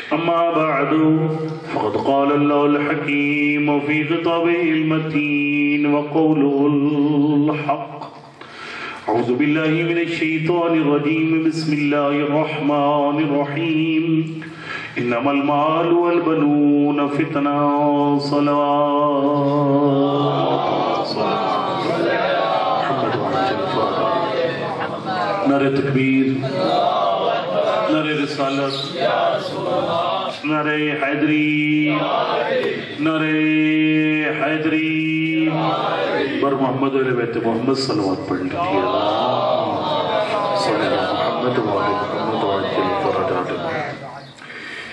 أما بعد فقد قال الله الحكيم في خطابه المتين وقوله الحق. أعوذ بالله من الشيطان الرجيم. بسم الله الرحمن الرحيم. إنما المال والبنون فتنة. صلوات نعرہ تکبیر، نعرہ رسالت، نعرہ حیدری، نعرہ حیدری، بر محمد علیہ بیت محمد صلوات پڑھ لیجیے.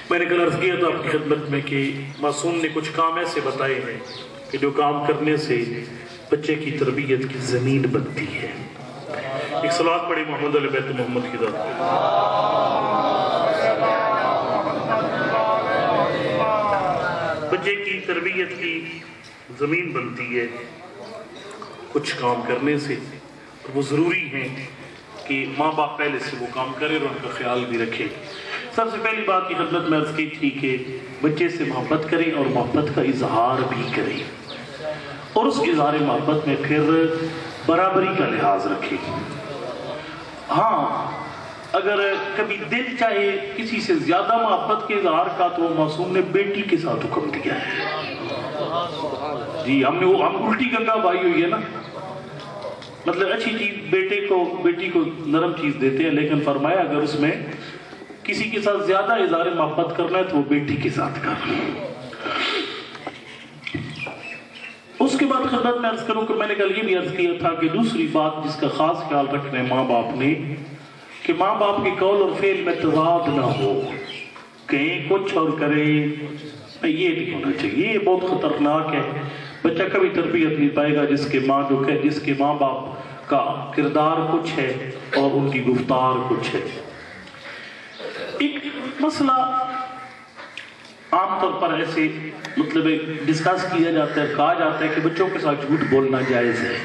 میں نے کل عرض کیا تھا آپ کی خدمت میں کہ معصوم نے کچھ کام ایسے بتائے ہیں کہ جو کام کرنے سے بچے کی تربیت کی زمین بنتی ہے. ایک صلوات پڑھی محمد علیہ بیت محمد کی ذات پہ. بچے کی تربیت کی زمین بنتی ہے کچھ کام کرنے سے، اور وہ ضروری ہیں کہ ماں باپ پہلے سے وہ کام کرے اور ان کا خیال بھی رکھے. سب سے پہلی بات کی خدمت میں عرض کی تھی کہ بچے سے محبت کریں اور محبت کا اظہار بھی کریں، اور اس اظہار محبت میں پھر برابری کا لحاظ رکھیں. ہاں اگر کبھی دل چاہے کسی سے زیادہ محبت کے اظہار کا تو معصوم نے بیٹی کے ساتھ حکم دیا ہے. جی ہم الٹی گنگا بھائی ہوئی ہے نا، مطلب اچھی چیز بیٹی کو نرم چیز دیتے ہیں، لیکن فرمایا اگر اس میں کسی کے ساتھ زیادہ اظہار محبت کرنا ہے تو وہ بیٹی کے ساتھ کرنا. اس کے بعد خدمت میں عرض کروں کہ میں نے کل یہ بھی عرض کیا تھا کہ دوسری بات جس کا خاص خیال رکھنا ہے ماں باپ نے کہ ماں باپ کے قول اور فعل میں تضاد نہ ہو، کہیں کچھ اور کرے یہ نہیں ہونا چاہیے. یہ بہت خطرناک ہے. بچہ کبھی تربیت نہیں پائے گا جس کے ماں باپ کا کردار کچھ ہے اور ان کی گفتار کچھ ہے. ایک مسئلہ عام طور پر ایسے مطلب ڈسکس کیا جاتا ہے، کہا جاتا ہے کہ بچوں کے ساتھ جھوٹ بولنا جائز ہے.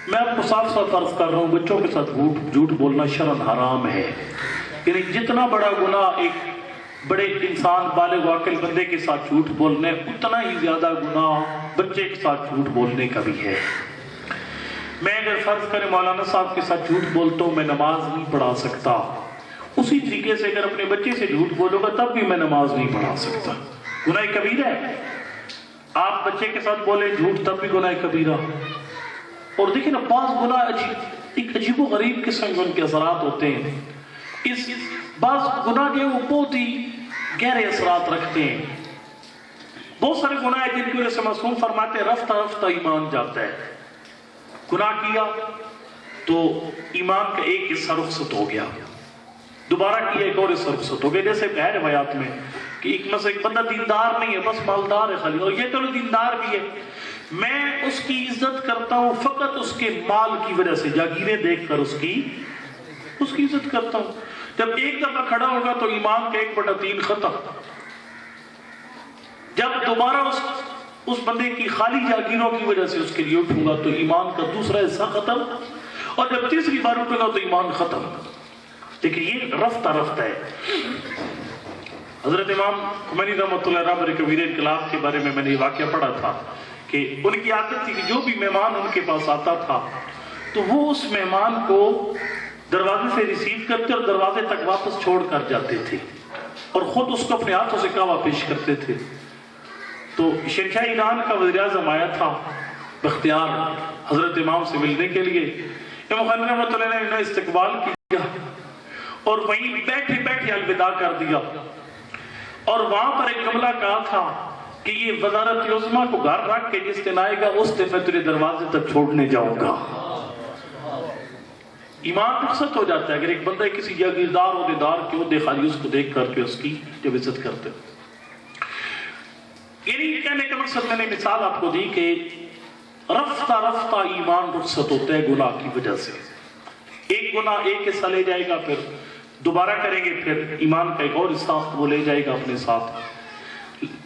میں آپ کو صاف صاف عرض کر رہا ہوں بچوں کے ساتھ جھوٹ بولنا شرعاً حرام ہے. یعنی جتنا بڑا گناہ ایک بڑے انسان بالغ عاقل بندے کے ساتھ جھوٹ بولنا ہے، اتنا ہی زیادہ گناہ بچے کے ساتھ جھوٹ بولنے کا بھی ہے. میں اگر فرض کریں مولانا صاحب کے ساتھ جھوٹ بولتا ہوں میں نماز نہیں پڑھا سکتا، اسی طریقے سے اگر اپنے بچے سے جھوٹ بولو گا تب بھی میں نماز نہیں پڑھا سکتا. گناہ کبیرہ ہے. آپ بچے کے ساتھ بولیں جھوٹ تب بھی گناہ کبیرہ. اور دیکھیں نا بعض گناہ ایک عجیب و غریب قسم کے ان کے اثرات ہوتے ہیں. بعض گناہ کے وہ بہت ہی گہرے اثرات رکھتے ہیں. بہت سارے گناہ ہیں جن کی وجہ سے معصوم فرماتے ہیں رفتہ رفتہ ایمان جاتا ہے. گناہ کیا تو ایمان کا ایک حصہ رخصت ہو گیا، دوبارہ کیا ایک اور حصہ رخصت ہو گیا. جیسے ہے روایات میں کہ ایک بندہ دیندار نہیں ہے بس مالدار ہے خالی، اور یہ چلو دیندار بھی ہے، میں اس کی عزت کرتا ہوں فقط اس کے مال کی وجہ سے، جاگیریں دیکھ کر اس کی عزت کرتا ہوں. جب ایک دفعہ کھڑا ہوگا تو ایمان کا 1/3 ختم. جب دوبارہ اس بندے کی خالی جاگیروں کی وجہ سے اس کے لیے اٹھوں گا تو ایمان کا دوسرا حصہ ختم، اور جب تیسری بار اٹھے گا تو ایمان ختم. دیکھیں یہ رفتہ رفتہ ہے. حضرت امام خمینی رحمۃ اللہ علیہ برے کبیر انقلاب کے بارے میں نے یہ واقعہ پڑھا تھا کہ ان کی عادت تھی کہ جو بھی مہمان ان کے پاس آتا تھا تو وہ اس مہمان کو دروازے سے ریسیو کرتے اور دروازے تک واپس چھوڑ کر جاتے تھے، اور خود اس کو اپنے ہاتھوں سے کعوہ پیش کرتے تھے. تو شہنشاہ ایران کا وزیر اعظم آیا تھا بختیار حضرت امام سے ملنے کے لیے. امام خمینی رحمۃ اللہ علیہ نے استقبال کیا اور وہیں بیٹھے بیٹھے الوداع کر دیا، اور وہاں پر ایک جملہ کہا تھا کہ یہ وزارت عظمیٰ کو گھر رکھ کے جس دن آئے گا اس دن میں تیرے دروازے تک چھوڑنے جاؤں گا. ایمان رخصت ہو جاتا ہے اگر ایک بندہ کسی جاگیردار عہدیدار کے عہدے خالی اس کو دیکھ کر کے اس کی جب عزت کرتے. یعنی کہنے کا مقصد میں نے مثال آپ کو دی کہ رفتہ رفتہ ایمان رخصت ہوتا ہے گناہ کی وجہ سے. ایک گناہ ایک حصہ لے جائے گا، پھر دوبارہ کریں گے پھر ایمان کا ایک اور حصہ وہ لے جائے گا اپنے ساتھ.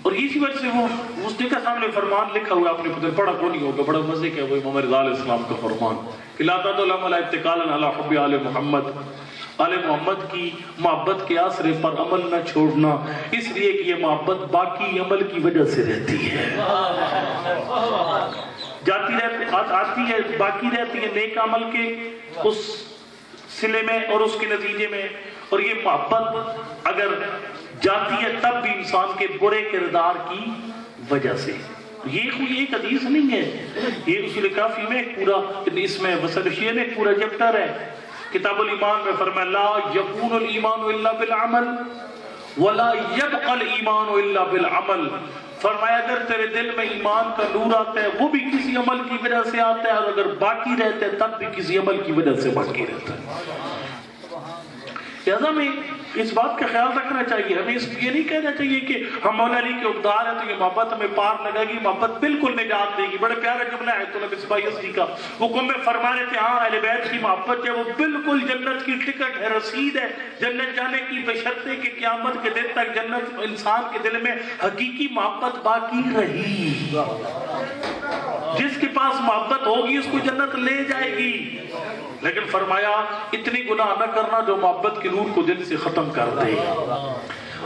اور اسی وجہ سے وہ مسلم کا سامنے فرمان لکھا ہوا آپ نے پڑھا کو نہیں ہوگا، بڑا مزے کا وہ امام رضا علیہ السلام کا فرمان کہ لا تدعوا اتکالا علی حب آل محمد آل محمد کی محبت کے آسرے پر عمل نہ چھوڑنا، اس لیے کہ یہ محبت باقی عمل کی وجہ سے رہتی ہے، آتی ہے، باقی رہتی ہے نیک عمل کے اس سلے میں اور اس کے نتیجے میں، اور یہ محبت اگر جاتی ہے تب بھی انسان کے برے کردار کی وجہ سے۔ یہ کوئی ایک حدیث نہیں ہے، یہ اصول کافی میں پورا، اس میں وسلشیہ میں پورا چیپٹر ہے۔ کتاب الایمان میں فرمایا لا یکون الایمان الا بالعمل ولا یبقى الایمان الا بالعمل، فرمایا اگر تیرے دل میں ایمان کا نور آتا ہے وہ بھی کسی عمل کی وجہ سے آتا ہے، اور اگر باقی رہتا ہے تب بھی کسی عمل کی وجہ سے باقی رہتا ہے۔ لہذا ہمیں اس بات کا خیال رکھنا چاہیے، ہمیں یہ نہیں کہنا چاہیے کہ ہم مولا علی کے عقدار ہیں تو یہ محبت ہمیں پار لگائے گی، محبت بالکل نجات دے گی۔ بڑے پیارا جملہ ہے تو نبی صلی اللہ علیہ وسلم کا حکم میں فرما رہے تھے، ہاں اہل بیت کی محبت ہے وہ بالکل جنت کی ٹکٹ ہے، رسید ہے جنت جانے کی، بشرطے کہ قیامت کے دن تک جنت انسان کے دل میں حقیقی محبت باقی رہی۔ جس کے پاس محبت ہوگی اس کو جنت لے جائے گی، لیکن فرمایا اتنی گناہ نہ کرنا جو محبت کے نور کو دل سے ختم کر دے۔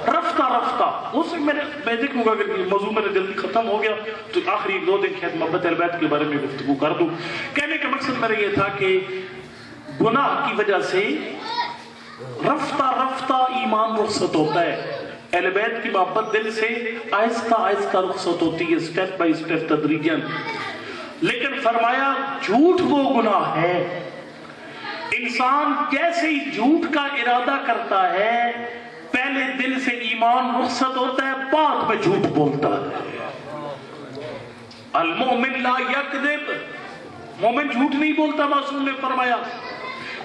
رفتہ رفتہ اس میں دیکھوں گا اگر موضوع میرا جلدی ختم ہو گیا تو آخری 2 دن خیر محبت اہل بیت کے بارے میں گفتگو کر دوں۔ کہنے کا مقصد میرا یہ تھا کہ گناہ کی وجہ سے رفتہ رفتہ ایمان رخصت ہوتا ہے، اہل بیت کی محبت دل سے آہستہ آہستہ رخصت ہوتی ہے، سٹیپ بائی سٹیپ تدریجاً۔ لیکن فرمایا جھوٹ وہ گناہ ہے، انسان جیسے ہی جھوٹ کا ارادہ کرتا ہے پہلے دل سے ایمان رخصت ہوتا ہے، بعد میں جھوٹ بولتا ہے۔ المؤمن لا یکذب، مومن جھوٹ نہیں بولتا، معصوم نے فرمایا۔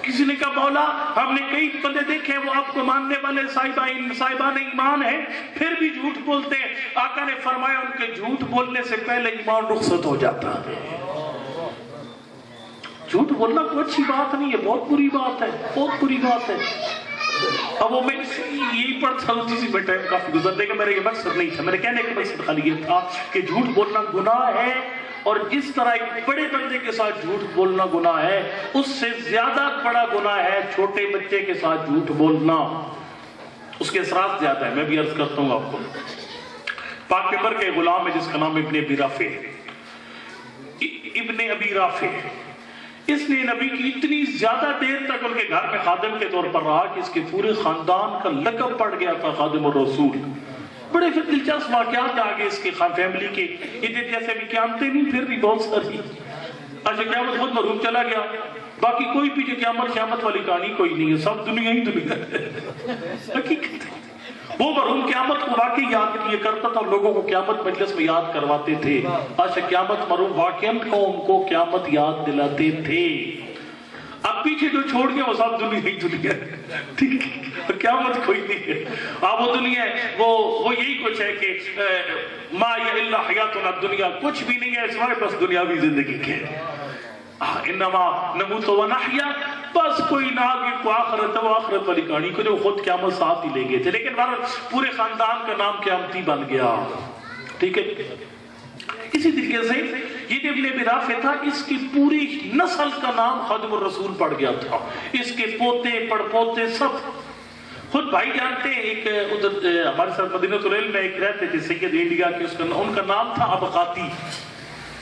کسی نے کہا مولا ہم نے کئی بندے دیکھے وہ آپ کو ماننے والے صاحبان ایمان ہیں پھر بھی جھوٹ بولتے ہیں، آقا نے فرمایا ان کے جھوٹ بولنے سے پہلے ایمان رخصت ہو جاتا ہے۔ جھوٹ بولنا کوئی اچھی بات نہیں ہے، بہت بری بات ہے، بہت بری بات ہے۔ اب وہ میں یہی پڑھتا ہوں جسی میں ٹائم کافی گزر دے گا، میرا یہ مقصد نہیں تھا، میرے کہنے کا مقصد خالی یہ تھا کہ جھوٹ بولنا گناہ ہے، اور جس طرح ایک بڑے بندے کے ساتھ جھوٹ بولنا گناہ ہے اس سے زیادہ بڑا گناہ ہے چھوٹے بچے کے ساتھ جھوٹ بولنا، اس کے اثرات زیادہ ہے۔ میں بھی عرض کرتا ہوں آپ کو، پاک پیغمبر کے غلام ہے جس کا نام ابن ابی رافع ہے، ابن ابی رافع، اس نے نبی کی اتنی زیادہ دیر تک ان کے گھر میں خادم کے طور پر رہا کہ اس کے پورے خاندان کا لقب پڑ گیا تھا خادم الرسول۔ بڑے پھر دلچسپ واقعات آگے اس کے فیملی کے، ادھر جیسے بھی قیامتیں نہیں پھر بھی بہت ساری۔ اچھا قیامت خود مرحوم چلا گیا، باقی کوئی پیچھے قیامت والی کہانی کوئی نہیں ہے، سب دنیا ہی دنیا ہے، حقیقت ہے۔ وہ مرحوم قیامت کو واقعی یاد کیے کرتا تھا، لوگوں کو قیامت مجلس میں یاد کرواتے تھے۔ اچھا قیامت مرحوم واقعاً قوم کو قیامت یاد دلاتے تھے۔ اب پیچھے جو چھوڑ گیا وہ سب دنیا ہی دنیا ہے، ٹھیک ہے، قیامت کوئی نہیں ہے۔ اب وہ دنیا ہے وہ یہی کچھ ہے کہ ما یا الا حیاتنا الدنیا، کچھ بھی نہیں ہے سوائے بس دنیاوی زندگی کے، انما نموت و نحیا، بس کوئی نہ آگے کو آخرت ہے، وہ آخرت والی کہانی کو جو خود قیامت ساتھ ہی لے گئے تھے، لیکن پورے خاندان کا نام قیامتی بن گیا، ٹھیک ہے۔ اسی طریقے سے یہ ابن ابی رافع تھا، اس کی پوری نسل کا نام خادم الرسول پڑ گیا تھا، اس کے پوتے پڑ پوتے سب۔ خود بھائی جانتے ہیں ایک ادھر ہمارے ساتھ مدینہ العلم میں ایک رہتے تھے سید انڈیا کے، ان کا نام تھا ابقاتی۔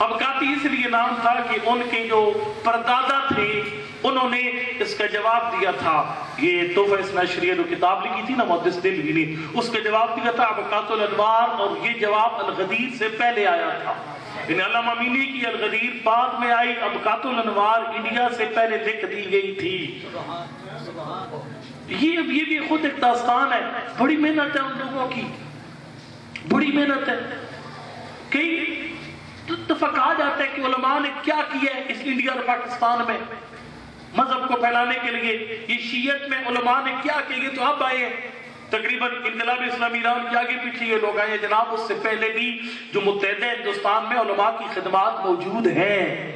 ابقاتی اس لیے نام تھا کہ ان کے جو پردادا تھے انہوں نے اس کا جواب دیا تھا، یہ تحفہ اثناعشریہ جو کتاب لکھی تھی نا محدث دہلوی نے، اس کا جواب دیا تھا ابقات الانوار، اور یہ جواب الغدیر سے پہلے آیا تھا۔ یعنی علامہ امینی کی الغدیر بعد میں آئی، ابقات الانوار انڈیا سے پہلے لکھ دی گئی تھی۔ یہ بھی خود ایک داستان ہے، بڑی محنت ہے ان لوگوں کی، بڑی محنت ہے۔ کئی دفعہ کہا جاتا ہے کہ علماء نے کیا کیا ہے اس انڈیا اور پاکستان میں مذہب کو پھیلانے کے لیے، یہ شیعت میں علماء نے کیا کیا، یہ تو اب آئے ہیں تقریباً انقلاب اسلامی ایران کے آگے پیچھے یہ لوگ آئے ہیں جناب، اس سے پہلے بھی جو متحدہ ہندوستان میں علماء کی خدمات موجود ہیں۔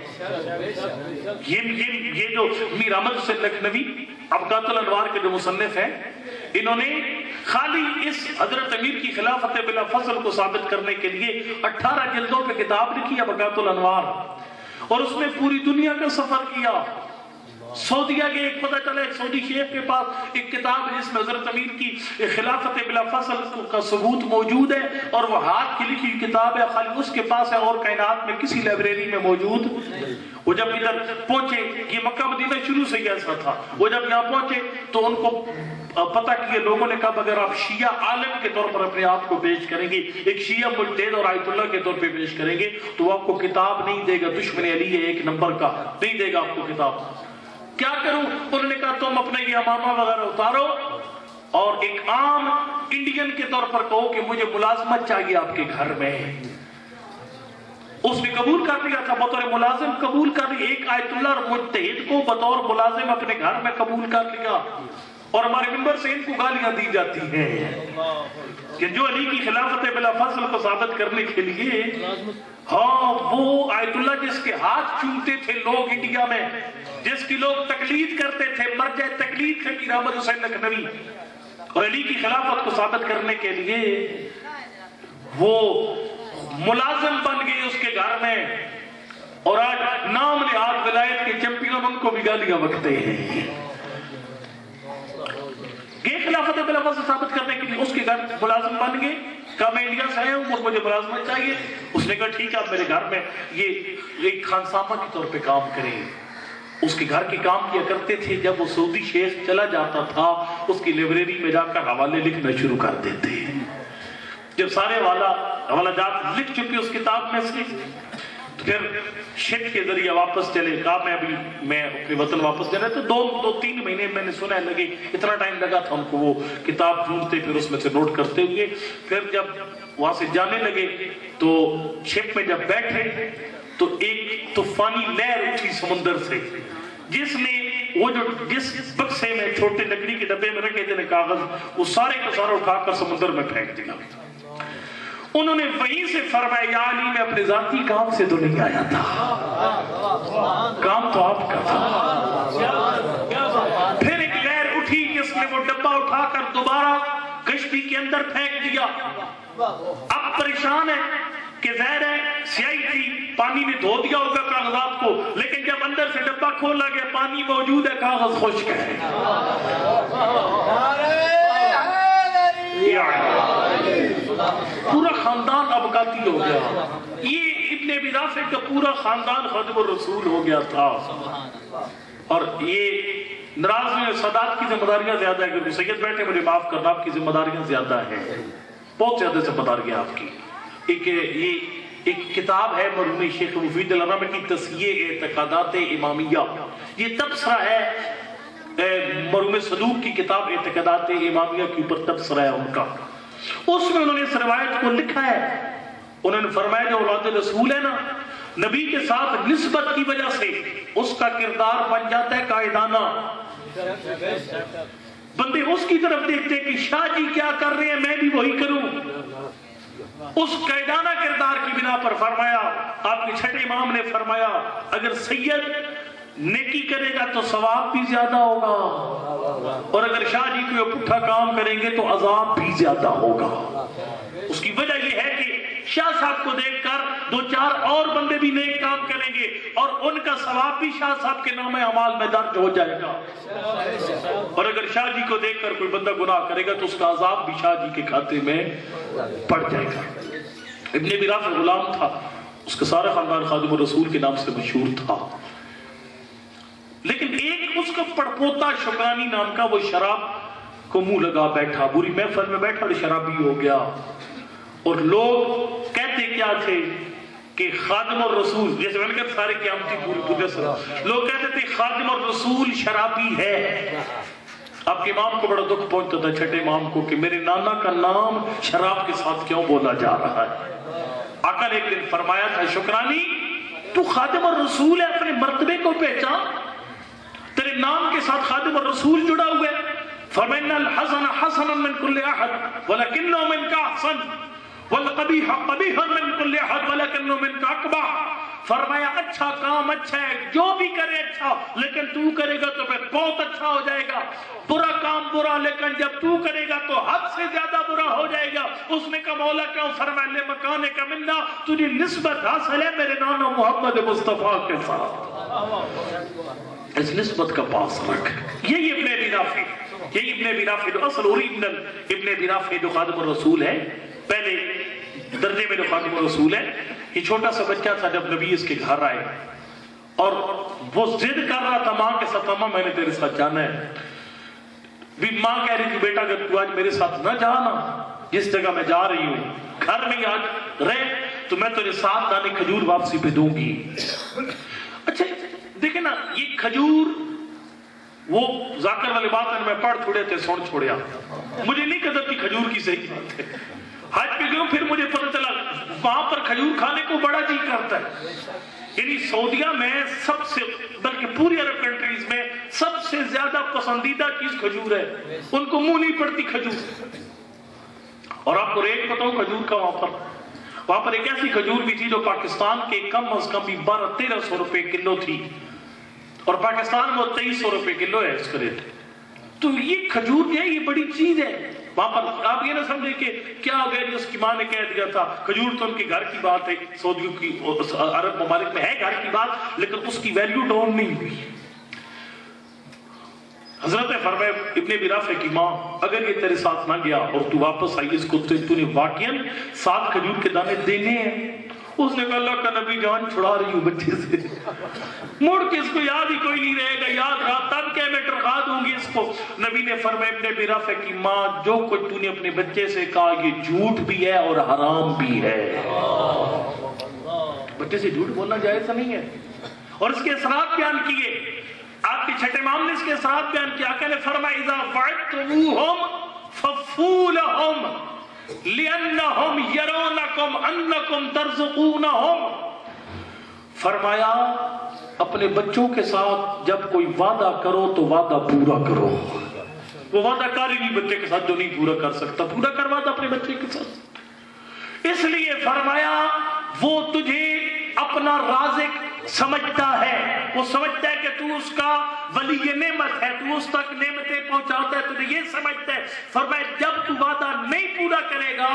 یہ جو میر احمد حسین لکھنوی ابقات الانوار کے جو مصنف ہیں، انہوں نے خالی اس حضرت امیر کی خلافت بلا فصل کو ثابت کرنے کے لیے 18 جلدوں پہ کتاب لکھی ابقات الانوار، اور اس میں پوری دنیا کا سفر کیا، سعودیہ کے ایک پتہ چلا ایک سعودی شیخ کے پاس ایک کتاب ہے جس میں حضرت امیر کی خلافت بلا فصل کا ثبوت موجود ہے اور وہ ہاتھ کی لکھی کتاب ہے، خالی اس کے پاس ہے اور کائنات میں کسی لائبریری میں موجود۔ وہ جب ادھر پہنچے، یہ مکہ مدینہ شروع سے ہی ایسا تھا، وہ جب یہاں پہنچے تو ان کو پتہ کیا لوگوں نے کہا اگر آپ شیعہ عالم کے طور پر اپنے آپ کو پیش کریں گے، ایک شیعہ مجتہد اور آیت اللہ کے طور پہ پیش کریں گے تو وہ آپ کو کتاب نہیں دے گا، دشمن علی ہے ایک نمبر کا، نہیں دے گا آپ کو کتاب۔ کیا کروں؟ انہوں نے کہا تم اپنے یہ امامہ وغیرہ اتارو اور ایک عام انڈین کے طور پر کہو کہ مجھے ملازمت چاہیے آپ کے گھر میں۔ اس نے قبول کر لیا تھا، بطور ملازم قبول کر لیا، ایک آیت اللہ اور مجتہد کو بطور ملازم اپنے گھر میں قبول کر لیا، اور ہمارے ممبر سے ان کو گالیاں دی جاتی ہیں کہ جو علی کی خلافت بلا فصل کو ثابت کرنے کے لیے، ہاں وہ آیت اللہ جس کے ہاتھ چومتے تھے لوگ انڈیا میں، جس کی لوگ تقلید کرتے تھے، مرجع تقلید تھے میر احمد حسین لکھنوی، اور علی کی خلافت کو ثابت کرنے کے لیے وہ ملازم بن گئے اس کے گھر میں، اور آج نام نہاد ولایت کے چیمپئن ان کو بھی گالیاں بکتے ہیں۔ یہ خلافت بلا فصل ثابت کرنے کے لیے اس کے گھر ملازم بن گئے، کہا میں انڈیا سے آیا ہوں اور مجھے ملازمت چاہیے۔ اس نے کہا ٹھیک ہے آپ میرے گھر میں یہ ایک خانسامہ کے طور پہ کام کریں۔ اس کے گھر کے کام کیا کرتے تھے، جب وہ سعودی شیخ چلا جاتا تھا اس کی لائبریری میں جا کر حوالے لکھنا شروع کر دیتے۔ جب سارے حوالہ جات لکھ چکے اس کتاب میں سے تو پھر شپ کے ذریعے واپس چلے، کہا میں اپنے وطن واپس جانا، تو دو تین مہینے میں نے سنا لگے، اتنا ٹائم لگا تھا ان کو وہ کتاب ڈھونڈتے پھر اس میں سے نوٹ کرتے ہوئے۔ پھر جب وہاں سے جانے لگے تو شپ میں جب بیٹھے تو ایک طوفانی لہر اٹھی سمندر سے، جس نے وہ جس بکسے میں چھوٹے لکڑی کے ڈبے میں رکھے تھے کاغذ، وہ سارے کا سارا اٹھا کر سمندر میں پھینک دیا۔ انہوں نے وہیں سے فرمایا یا علی میں اپنے ذاتی کام سے تو نہیں آیا تھا، کام تو آپ کا تھا۔ پھر ایک لہر اٹھی جس نے وہ ڈبہ اٹھا کر دوبارہ کشتی کے اندر پھینک دیا۔ اب پریشان ہے کہ ظاہر ہے سیاہی تھی، پانی نے دھو دیا ہوگا کاغذات کو، لیکن جب اندر سے ڈبہ کھولا گیا پانی موجود ہے، کاغذ خشک ہے۔ پورا خاندان ابقاتی ہو گیا، یہ ابن ابی رافع کا پورا خاندان خادم الرسول ہو گیا تھا۔ اور یہ ناراض میں سادات کی ذمہ داریاں زیادہ ہے، کیونکہ سید بیٹھے مجھے معاف کرنا، آپ کی ذمہ داریاں زیادہ ہیں، بہت زیادہ ذمہ داریاں آپ کی۔ ایک کتاب ہے مرحوم شیخ مفید الرحمہ کی تصحیح اعتقادات امامیہ، یہ تبصرہ ہے مرحوم صدوق کی کتاب اعتقادات امامیہ کے اوپر تبصرہ ہے ان کا۔ اس میں انہوں نے اس روایت کو لکھا ہے، انہوں نے فرمایا جو اولاد رسول ہے نا، نبی کے ساتھ نسبت کی وجہ سے اس کا کردار بن جاتا ہے قائدانہ، بندے اس کی طرف دیکھتے ہیں کہ شاہ جی کیا کر رہے ہیں میں بھی وہی کروں۔ اس قائدانہ کردار کی بنا پر فرمایا، آپ کے چھٹے امام نے فرمایا اگر سید نیکی کرے گا تو ثواب بھی زیادہ ہوگا، اور اگر شاہ جی کوئی پٹھا کام کریں گے تو عذاب بھی زیادہ ہوگا۔ اس کی وجہ یہ ہے کہ شاہ صاحب کو دیکھ کر دو چار اور بندے بھی نیک کام کریں گے اور ان کا ثواب بھی شاہ صاحب کے نام اعمال میں درج ہو جائے گا، اور اگر شاہ جی کو دیکھ کر کوئی بندہ گناہ کرے گا تو اس کا عذاب بھی شاہ جی کے کھاتے میں پڑ جائے گا۔ ابن ابی رافع غلام تھا، اس کا سارا خاندان خادم الرسول کے نام سے مشہور تھا، لیکن ایک اس کا پڑپوتا شکرانی نام کا وہ شراب کو منہ لگا بیٹھا، بری محفل میں بیٹھا اور شرابی ہو گیا، اور لوگ کہتے کیا تھے کہ خادم الرسول، جیسے میں نے کہا سارے قیامتی پوری پوجا سے لوگ کہتے تھے خادم الرسول شرابی ہے۔ آپ کے امام کو بڑا دکھ پہنچتا تھا چھٹے امام کو کہ میرے نانا کا نام شراب کے ساتھ کیوں بولا جا رہا ہے۔ آقا نے ایک دن فرمایا تھا شکرانی تو خادم الرسول ہے، اپنے مرتبے کو پہچان، تیرے نام کے ساتھ خادم الرسول جڑا ہوئے۔ فرمائنا الحسن حسن من کل احد ولکنہ من کا احسن والقبیح قبیح من کل احد ولکنہ من کا اقبح۔ فرمایا اچھا کام اچھا ہے، جو بھی کرے اچھا، لیکن تو کرے گا تو پھر بہت اچھا ہو جائے گا، برا کام برا، لیکن جب تو کرے گا تو حد سے زیادہ برا ہو جائے گا۔ اس نے کہا مولا کیوں؟ فرمایا لے مکانے کا منا، تجھے نسبت حاصل ہے میرے نانا محمد مصطفیٰ کے ساتھ۔ اس نسبت کا پاس رکھ. یہی ابن ابی رافع، یہی ابن ابی رافع جو اصل اوریجنل ابن ابی رافع جو خادم الرسول ہے، پہلے درجے میں جو خادم الرسول ہے. یہ چھوٹا سا بچہ تھا جب نبی اس کے گھر آئے اور وہ ضد کر رہا تھا ماں کے ساتھ، ماں میں نے تیرے ساتھ جانا ہے. بھی ماں کہہ رہی تھی بیٹا اگر تو آج میرے ساتھ نہ جانا جس جگہ میں جا رہی ہوں، گھر میں آج رہے تو میں تیرے ساتھ دانے کھجور واپسی پہ دوں گی. اچھا دیکھیں نا، یہ کھجور وہ ذاکر والی بات میں پڑھ چھوڑے تھے سن چھوڑیا، مجھے نہیں قدر تھی کھجور کی صحیح بات ہے. حج پہ گئے پھر مجھے پتہ چلا وہاں پر کھجور کھانے کو بڑا جی کرتا ہے. یعنی سعودیہ میں سب سے، بلکہ پوری عرب کنٹریز میں سب سے زیادہ پسندیدہ چیز کھجور ہے. ان کو منہ نہیں پڑتی کھجور. اور آپ کو ریٹ بتاؤں کھجور کا، وہاں پر ایک ایسی کھجور بھی تھی جو پاکستان کے کم از کم بھی 1200-1300 روپے کلو تھی، اور پاکستان میں 2300 روپے کلو ہے اس کا ریٹ. تو یہ کھجور جو ہے یہ بڑی چیز ہے وہاں پر. آپ یہ نہ سمجھے کہ کیا ہو گیا جی اس کی ماں نے کہہ دیا تھا. کھجور تو ان کے گھر کی بات ہے، سعودیوں کی عرب ممالک میں ہے گھر کی بات، لیکن اس کی ویلیو ڈاؤن نہیں ہوئی. حضرت فرمائے ابن ابی رافع کی ماں اگر یہ تیرے ساتھ نہ گیا اور تو واپس آئی، اس کو تو نے واقعاً 7 کھجور کے دانے دینے ہیں. اس نے کہا اللہ کا نبی جان چھڑا رہی ہوں بچے سے، مڑ کے اس کو یاد ہی کوئی نہیں رہے گا، یاد رہا تب کہ میں ٹرخا دوں گی اس کو. نبی نے فرمایا ابن ابی رافع کی ماں جو کچھ تو نے اپنے بچے سے کہا یہ جھوٹ بھی ہے اور حرام بھی ہے. بچے سے جھوٹ بولنا جائز نہیں ہے. اور اس کے اثرات بیان کیے، آپ کے چھٹے امام نے اس کے اثرات بیان کیا. آقا نے فرمایا اذا وعدتموہم ففولہم لِأَنَّهُمْ يَرَوْنَكُمْ أَنَّكُمْ تَرْزُقُونَهُمْ. فرمایا اپنے بچوں کے ساتھ جب کوئی وعدہ کرو تو وعدہ پورا کرو. وہ وعدہ کاری نہیں بچے کے ساتھ جو نہیں پورا کر سکتا، پورا کر وعدہ اپنے بچے کے ساتھ. اس لیے فرمایا وہ تجھے اپنا رازق سمجھتا ہے، وہ سمجھتا ہے کہ تو اس کا ولی نعمت ہے، تو اس تک نعمتیں پہنچاتا ہے، تجھے یہ سمجھتا ہے. فرمایا جب تو وعدہ نہیں پورا کرے گا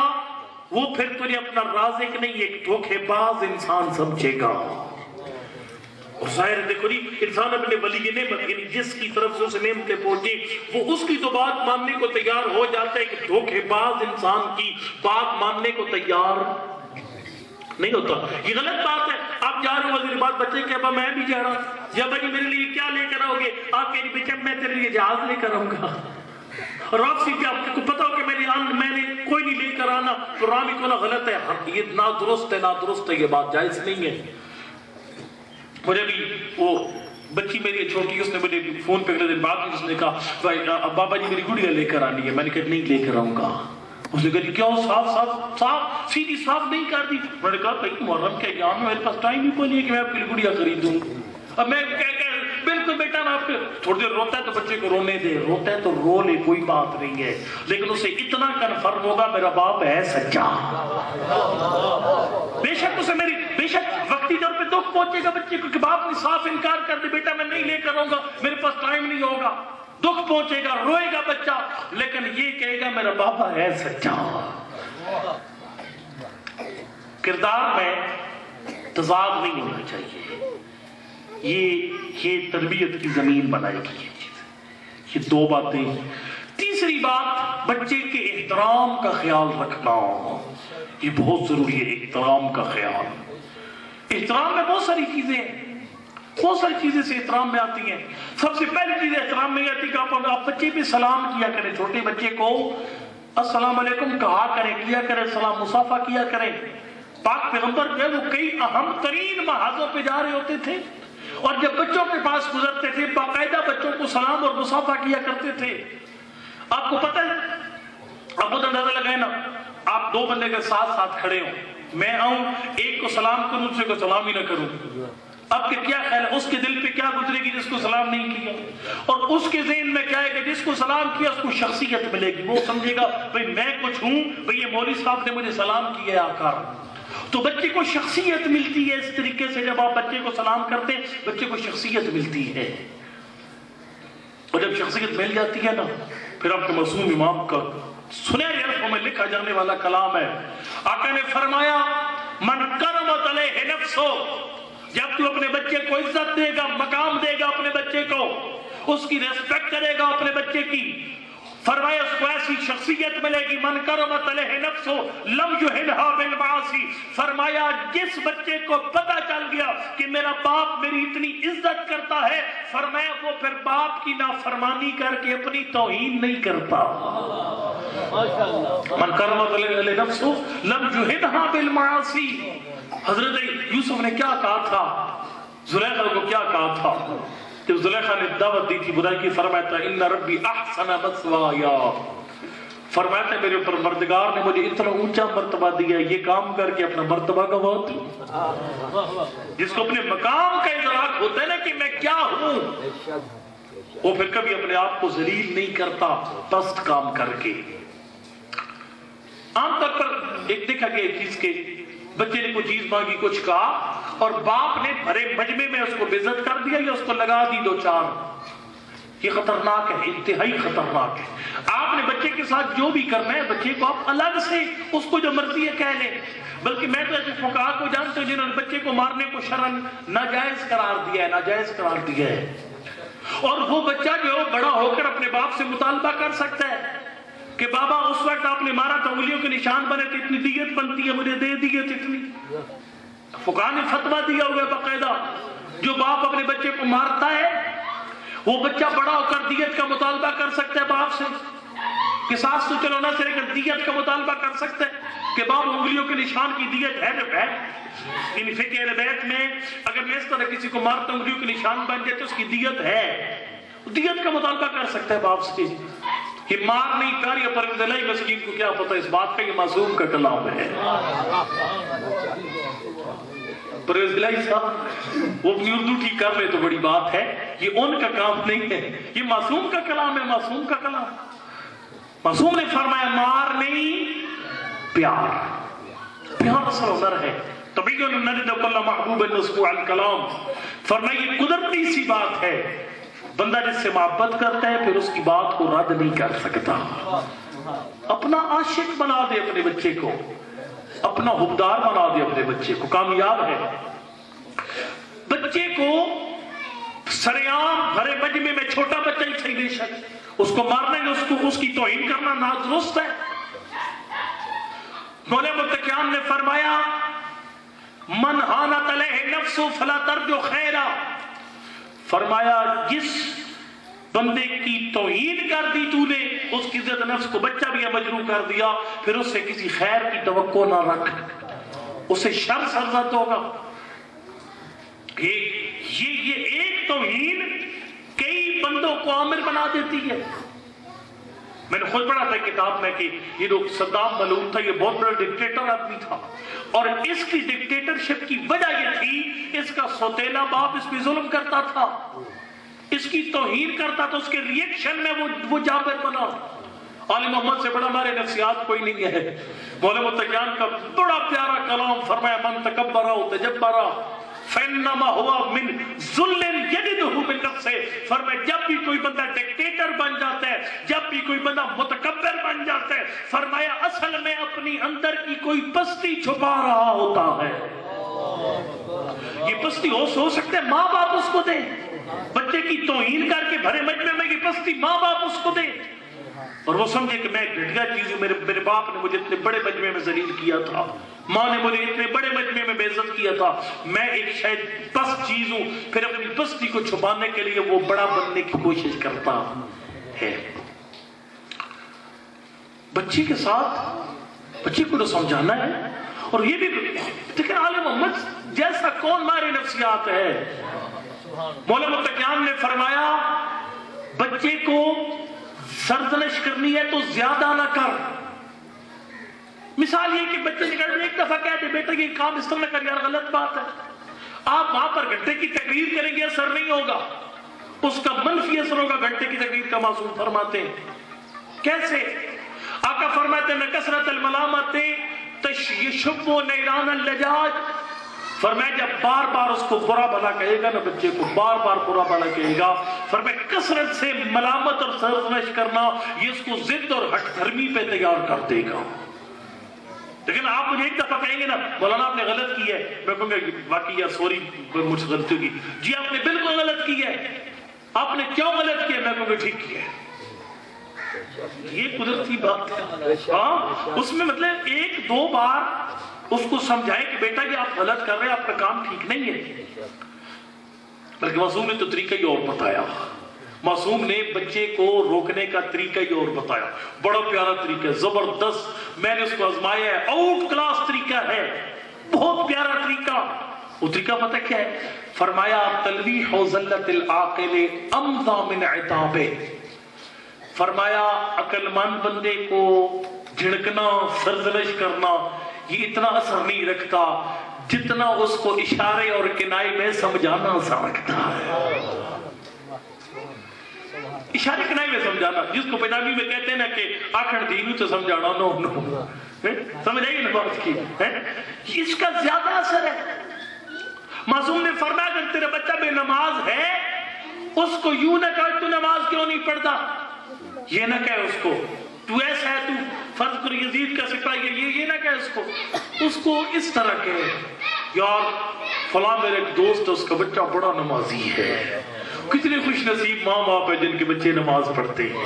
وہ پھر تجھے اپنا رازق نہیں، ایک دھوکے باز انسان سمجھے گا. اور ظاہر دیکھو جی انسان اپنے ولی نعمت یعنی جس کی طرف سے اسے نعمتیں پہنچے وہ اس کی تو بات ماننے کو تیار ہو جاتا ہے، کہ دھوکے باز انسان کی بات ماننے کو تیار نہیں ہوتا. یہ غلط بات ہے. آپ جا رہے ہو وزیر بات بچے کہ ابا میں بھی جا رہا ہوں، یا بھائی میرے لیے کیا لے کر آؤ گے؟ آپ کہہ بیٹا میں تیرے لیے جہاز لے کر آؤں گا. اور آپ سے کیا آپ کو پتا ہو کہ میں نے کوئی نہیں لے کر آنا، تو رامی کو نہ غلط ہے، یہ نادرست ہے، نادرست ہے، یہ بات جائز نہیں ہے. مجھے بھی وہ بچی میری چھوٹی اس نے مجھے فون پہ اگلے دن بعد میں اس نے کہا بابا جی میری گڑیا لے کر آنی ہے. میں نے کہا نہیں لے کر آؤں گا. اس نے کہا کیوں صاف سیدھی صاف نہیں کر دی. میں نے کہا کہیں محرم کے ایام میں میرے پاس ٹائم ہی کوئی نہیں ہے کہ میں آپ کے لیے گڑیا خریدوں. اب میں بالکل بیٹا میں آپ کے تھوڑی دیر روتا ہے تو بچے کو رونے دے، روتا ہے تو رو لے، کوئی بات نہیں ہے، لیکن اسے اتنا کنفرم ہوگا میرا باپ ہے سچا. بے شک اسے میری بے شک وقتی طور پہ دکھ پہنچے گا بچے کو کہ باپ نے صاف انکار کر دے، بیٹا میں نہیں لے کر آؤں گا، میرے پاس ٹائم نہیں ہوگا. دکھ پہنچے گا، روئے گا بچہ، لیکن یہ کہے گا میرا بابا ہے سچا. کردار میں تضاد نہیں ہونا چاہیے. یہ تربیت کی زمین بنائے گی یہ 2 باتیں. تیسری بات بچے کے احترام کا خیال رکھنا، یہ بہت ضروری ہے. احترام کا خیال، احترام میں بہت ساری چیزیں ہیں، بہت ساری چیزیں سے احترام میں آتی ہیں. سب سے پہلی چیز احترام میں آتی ہے کہ آپ بچے پہ سلام کیا کریں. چھوٹے بچے کو السلام علیکم کہا کریں، کیا کریں، سلام مصافحہ کیا کریں. پاک پیغمبر جو ہے وہ کئی اہم ترین محاذوں پہ جا رہے ہوتے تھے اور جب بچوں کے پاس گزرتے تھے باقاعدہ بچوں کو سلام اور مصافحہ کیا کرتے تھے. آپ کو پتہ ہے، آپ خود اندازہ لگائیں نا، آپ 2 بندے کے ساتھ کھڑے ہوں، میں آؤں ایک کو سلام کروں دوسرے کو سلام ہی نہ کروں، اب کہ کیا خیال ہے اس کے دل پہ کیا گزرے گی جس کو سلام نہیں کیا، اور اس کے ذہن میں کیا ہے کہ جس کو سلام کیا اس کو شخصیت ملے گی. وہ سمجھے گا بھئی میں کچھ ہوں، بھئی یہ مولوی صاحب نے مجھے سلام کیا ہے آقا. تو بچے کو شخصیت ملتی ہے اس طریقے سے. جب آپ بچے کو سلام کرتے ہیں بچے کو شخصیت ملتی ہے، اور جب شخصیت مل جاتی ہے نا پھر آپ کے معصوم امام کا سنہرے حرفوں میں لکھا جانے والا کلام ہے. آقا نے فرمایا من کرمت علیہ نفسو جب تو اپنے بچے کو عزت دے گا، مقام دے گا اپنے بچے کو، اس کی ریسپیکٹ کرے گا اپنے بچے کی، فرمایا اس کو ایسی شخصیت ملے گی من کرمت علیہ نفسہ لم یہنھا بالمعاصی، فرمایا جس بچے کو پتہ چل گیا کہ میرا باپ میری اتنی عزت کرتا ہے، فرمایا وہ پھر باپ کی نافرمانی کر کے اپنی توہین نہیں کرتا۔ من کرمت علیہ نفسہ لم یہنھا بالمعاصی۔ حضرت یوسف نے کیا کہا تھا، زلیخا کو کیا کہا تھا کہ زلیخا نے دعوت دی تھی برائی کی، فرمایا تھا ان ربی احسن مثوایا، فرمایا تھا میرے اوپر پروردگار نے مجھے اتنا اونچا مرتبہ دیا، یہ کام کر کے اپنا مرتبہ گنوا دوں۔ جس کو اپنے مقام کا ادراک ہوتا ہے نا کہ میں کیا ہوں، وہ پھر کبھی اپنے آپ کو ذلیل نہیں کرتا پست کام کر کے۔ عام طور پر ایک دیکھا گیا ایک چیز کے بچے نے کوئی چیز مانگی، کچھ کہا اور باپ نے بھرے مجمع میں اس کو بے عزت کر دیا یا اس کو لگا دی دو چار، یہ خطرناک ہے، انتہائی خطرناک ہے۔ آپ نے بچے کے ساتھ جو بھی کرنا ہے بچے کو آپ الگ سے اس کو جو مرضی ہے کہہ لیں، بلکہ میں تو ایسے فقہا کو جانتا ہوں جنہوں نے بچے کو مارنے کو شرعاً ناجائز قرار دیا ہے، ناجائز قرار دیا ہے، اور وہ بچہ جو بڑا ہو کر اپنے باپ سے مطالبہ کر سکتا ہے کہ بابا اس وقت آپ نے مارا تھا، انگلیوں کے نشان بنے تھے، اتنی دیت بنتی ہے، مجھے دے دیت اتنی۔ فقہا نے فتویٰ دیا ہوا ہے باقاعدہ، جو باپ اپنے بچے کو مارتا ہے وہ بچہ بڑا ہو کر دیت کا مطالبہ کر سکتا ہے باپ سے، قصاص تو چلو نہ سے لیکن دیت کا مطالبہ کر سکتا ہے کہ باپ انگلیوں کے نشان کی دیت ہے نا ہے۔ یعنی فقہ اہل بیت میں اگر میں اس طرح کسی کو مارتا ہوں انگلیوں کے نشان بن جائے تو اس کی دیت ہے، دیت کا مطالبہ کر سکتا ہے باپ سے۔ یہ مار نہیں کر، یا پرویز الہی مسکین کو کیا پتہ اس بات کا، یہ معصوم کا کلام ہے۔ پرویز الہی صاحب وہ اپنی اردو ٹھیک کر لے تو بڑی بات ہے، یہ ان کا کام نہیں ہے، یہ معصوم کا کلام ہے، معصوم کا کلام۔ معصوم نے فرمایا مار نہیں پیار، پیار اصل ہنر ہے۔ طبیعی نجد کل محبوب مسموع الکلام، فرمایا یہ قدرتی سی بات ہے، بندہ جس سے محبت کرتا ہے پھر اس کی بات کو رد نہیں کر سکتا۔ اپنا عاشق بنا دے اپنے بچے کو، اپنا حبدار بنا دے اپنے بچے کو، کامیاب ہے۔ بچے کو سریعام بھرے مجمع میں، چھوٹا بچہ ہی صحیح بے شک، اس کو مارنا ہے، اس کی توہین کرنا نادرست ہے۔ مولا متقیان نے فرمایا من ہانت علیہ نفس فلا ترجو خیرا، فرمایا جس بندے کی توہین کر دی تو نے، اس کی عزت نفس کو بچہ بھی مجروح کر دیا، پھر اس سے کسی خیر کی توقع نہ رکھ، اسے شر سرزد ہوگا۔ یہ ایک توہین کئی بندوں کو عامر بنا دیتی ہے۔ میں نے خود پڑھا تھا کتاب میں کہ یہ جو صدام ملعون تھا یہ بہت بڑا ڈکٹیٹر آدمی تھا، اور اس کی ڈکٹیٹرشپ کی وجہ یہ تھی اس کا سوتیلا باپ اس پہ ظلم کرتا تھا، اس کی توہین کرتا تھا، اس کے ریئیکشن میں وہ جابر بنا۔ عالم محمد سے بڑا ہمارے نفسیات کوئی نہیں ہے۔ مولا متقیان کا بڑا پیارا کلام فرمایا من تکبر و تجبر فانما هو من ذل یجدہ من نفسہ، فرمایا جب بھی کوئی بندہ ڈکٹیٹر بن جاتا ہے، جب بھی کوئی بندہ متکبر بن جاتا ہے، فرمایا اصل میں اپنی اندر کی کوئی پستی چھپا رہا ہوتا ہے۔ یہ پستی ہو سکتے ماں باپ اس کو دے، بچے کی توہین کر کے بھرے مجمع میں یہ پستی ماں باپ اس کو دے، اور وہ سمجھے کہ میں گھٹیا چیز ہوں، میرے باپ نے مجھے اتنے بڑے مجمع میں ذلیل کیا تھا، ماں نے مجھے اتنے بڑے مجمع میں بے عزت کیا تھا، میں ایک شاید پست چیز ہوں، پھر اپنی پستی کو چھپانے کے لیے وہ بڑا بننے کی کوشش کرتا ہے۔ بچے کے ساتھ بچے کو تو سمجھانا ہے، اور یہ بھی دیکھیں عالم محمد جیسا کون مارے نفسیات ہے۔ مولا متقیان نے فرمایا بچے کو سرزنش کرنی ہے تو زیادہ نہ کر۔ مثال یہ کہ بچے نکل ایک دفعہ کہتے بیٹا یہ کام اس طرح نہ کر، یار غلط بات ہے، آپ وہاں پر گھنٹے کی تقریر کریں گے اثر نہیں ہوگا، اس کا منفی اثر ہوگا گھنٹے کی تقریر کا۔ معصوم فرماتے ہیں کیسے؟ آقا فرماتے ہیں کثرت الملامت تشب نیران اللجاج، فرمایا جب بار بار اس کو برا بھلا کہے گا نا، بچے کو بار بار برا بھلا کہے گا، فرمایا کثرت سے ملامت اور سرزنش کرنا یہ اس کو ضد اور ہٹ دھرمی پہ تیار کر دے گا۔ لیکن آپ مجھے ایک دفعہ کہیں گے نا مولانا آپ نے غلط کی ہے، میں کہوں گا واقعی یار سوری مجھ سے غلطی ہوگی، جی آپ نے بالکل غلط کی ہے، آپ نے کیوں غلط کیا؟ میں کہوں گا ٹھیک کیا ہے۔ یہ قدرتی بات ہے، ہاں اس میں مطلب ایک دو بار اس کو سمجھائے کہ بیٹا یہ آپ غلط کر رہے ہیں، آپ کا کام ٹھیک نہیں ہے۔ بلکہ معصوم نے تو طریقہ ہی اور بتایا، معصوم نے بچے کو روکنے کا طریقہ ہی اور بتایا، بڑا پیارا طریقہ ہے، زبردست، میں نے اس کو آزمایا ہے، آؤٹ کلاس طریقہ ہے، بہت پیارا طریقہ۔ وہ طریقہ پتہ کیا ہے؟ فرمایا تلویح ذلت العاقل امضی من عتابہ، فرمایا عقل مند بندے کو جھڑکنا، سرزنش کرنا یہ اتنا اثر نہیں رکھتا جتنا اس کو اشارے اور کنائے میں سمجھانا اثر رکھتا ہے۔ اشارے کنائے میں سمجھانا، جس کو پنجابی میں کہتے ہیں نا کہ آکھن دینو تو سمجھانا نو نو، سمجھ آئی نا بات کی؟ اس کا زیادہ اثر ہے۔ معصوم نے فرمایا اگر تیرا بچہ بے نماز ہے اس کو یوں نہ کہے تو نماز کیوں نہیں پڑھتا، یہ نہ کہے اس کو تو ایسا ہے، تو فرض کر یزید کا سپاہی ہے، یہ نہ کہے اس کو اس طرح کہے یار فلاں میرے ایک دوست ہے اس کا بچہ بڑا نمازی ہے۔ کتنے خوش نصیب ماں باپ ہے جن کے بچے نماز پڑھتے ہیں۔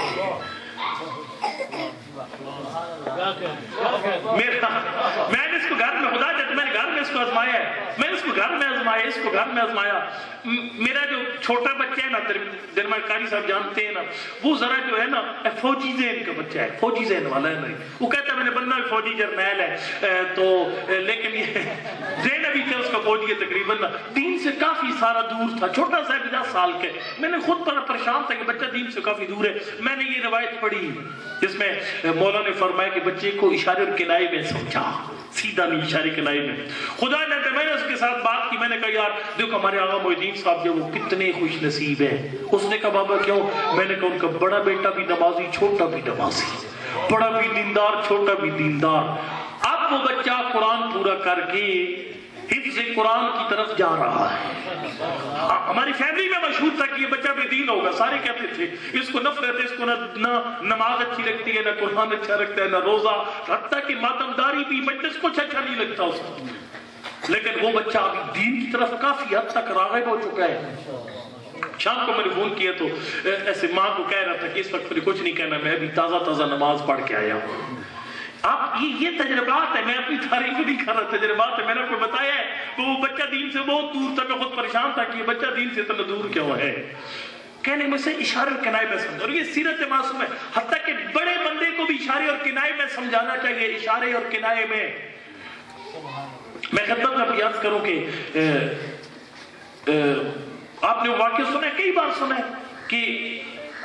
میں نے اس کو گھر میں خدا جاتا، میں نے گھر میں اس کو آزمایا ہے، میں نے اس کو گھر میں آزمایا، اس کو گھر میں آزمایا۔ میرا جو چھوٹا بچہ ہے نا، درمان قاری صاحب جانتے ہیں نا، وہ ذرا جو ہے نا فوجی ذہن کا بچہ ہے، فوجی ذہن والا ہے نا، وہ کہتا ہے میں نے بننا بھی فوجی جرنیل ہے، تو لیکن یہ ذہن ابھی تھا اس کا فوجی ہے تقریباً، دین سے کافی سارا دور تھا، چھوٹا سا 10 سال کے۔ میں نے خود پر پریشان تھا کہ بچہ دین سے کافی دور ہے۔ میں نے یہ روایت پڑھی جس میں مولا نے فرمایا کہ بچے کو اشارے اور کنائے میں سمجھا، سیدھا نہیں اشارے کنائے میں۔ خدا نے میں نے اس کے ساتھ بات کی، میں نے کہا یار دیکھو ہمارے آغا محی الدین صاحب جو وہ کتنے خوش نصیب ہیں۔ اس نے کہا بابا کیوں؟ میں نے کہا ان کا بڑا بیٹا بھی نمازی، چھوٹا بھی نمازی، بڑا بھی دیندار، چھوٹا بھی دیندار۔ اب وہ بچہ قرآن پورا کر کے حفظ قرآن کی طرف جا رہا ہے۔ ہماری فیملی میں مشہور تھا کہ یہ بچہ بے دین ہوگا، سارے کہتے تھے اس کو نفرت ہے، اس کو نہ نماز اچھی لگتی ہے، نہ قرآن اچھا لگتا ہے، نہ روزہ، حتیٰ کہ ماتمداری بھی مجلس کچھ اچھا نہیں لگتا اس کو۔ لیکن وہ بچہ ابھی دین کی طرف کافی حد تک راغب ہو چکا ہے۔ شام کو میں نے فون کیا تو ایسے ماں کو کہہ رہا تھا کہ اس وقت مجھے کچھ نہیں کہنا، میں ابھی تازہ تازہ نماز پڑھ کے آیا ہوں۔ آپ یہ تجربات ہے، میں اپنی تعریف نہیں کر رہا، تجربات ہے، میں نے آپ کو بتایا ہے کہ وہ بچہ دین سے بہت دور تھا، میں خود پریشان تھا کہ یہ بچہ دین سے اتنا دور کیوں ہے۔ کہنے میں سے اشارے اور کنائے میں سمجھا، اور یہ سیرت معصوم ہے، حتیٰ کہ بڑے بندے کو بھی اشارے اور کنائے میں سمجھانا چاہیے، اشارے اور کنائے میں۔ میں خدمت میں آپ یاد کروں کہ آپ نے واقعہ سنا ہے، کئی بار سنا ہے کہ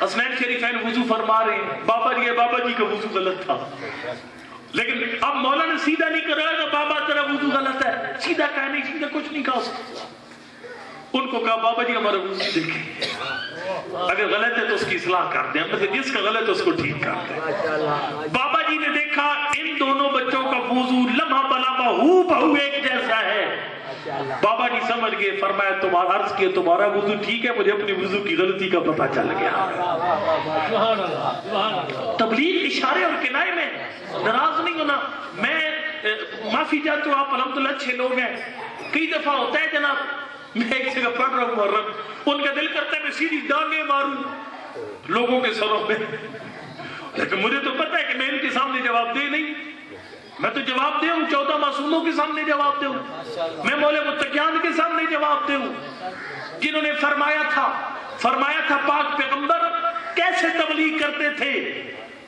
حسنین شریفین وضو فرما رہے ہیں، بابا جی کا وضو غلط تھا، لیکن اب مولا نے سیدھا نہیں کر رہا کہ بابا تیرا وضو غلط ہے، سیدھا کہا نہیں، سیدھا کچھ نہیں کہا اس کو۔ ان کو کہا بابا جی ہمارا وضو دیکھیں، اگر غلط ہے تو اس کی اصلاح کر دیں، مطلب جس کا غلط ہے اس کو ٹھیک کر دیں۔ بابا جی نے دیکھا ان دونوں بچوں کا وضو لمحہ بلمحہ ہو بہو ایک جیسا ہے۔ بابا جی سمجھ گئے، فرمایا تمہارا عرض کیا تمہارا وضو ٹھیک ہے، مجھے اپنی وضو کی غلطی کا پتہ چل گیا۔ تبلیغ اشارے اور کنائے میں، ناراض نہیں ہونا۔ میں معافی چاہتا ہوں، آپ الحمدللہ اچھے لوگ ہیں، کئی دفعہ ہوتا ہے جناب میں ایک جگہ پڑھ رہا ہوں محرم، ان کا دل کرتا ہے میں سیدھی ڈانگیں ماروں لوگوں کے سروں پہ، لیکن مجھے تو پتہ ہے کہ میں ان کے سامنے جواب دے نہیں، میں تو جواب دے ہوں 14 معصوموں کے سامنے جواب دے ہوں، میں مولا متقیان کے سامنے جواب دے ہوں، جنہوں نے فرمایا تھا پاک پیغمبر کیسے تبلیغ کرتے تھے۔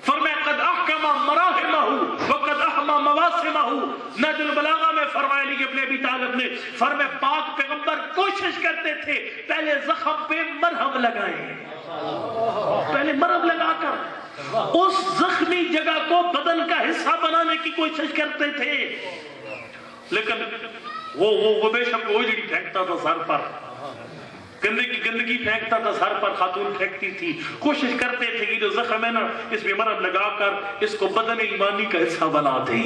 فرمایا قد احکم مراحمہ وقد احما مواسمہ، نہج البلاغہ میں فرمایا لکھے اپنے ابی طالب نے، فرمایا پاک پیغمبر کوشش کرتے تھے پہلے زخم پہ مرہم لگائیں، پہلے مرہم لگا کر اس زخمی جگہ کو بدن کا حصہ بنانے کی کوشش کرتے تھے، لیکن وہ بے شک وہ جڑی پھینکتا تھا سر پر، گندگی پھینکتا تھا سر پر، خاتون پھینکتی تھی، کوشش کرتے تھے کہ جو زخم ہے نا اس میں مرہم لگا کر اس کو بدن ایمانی کا حصہ بنا دیں،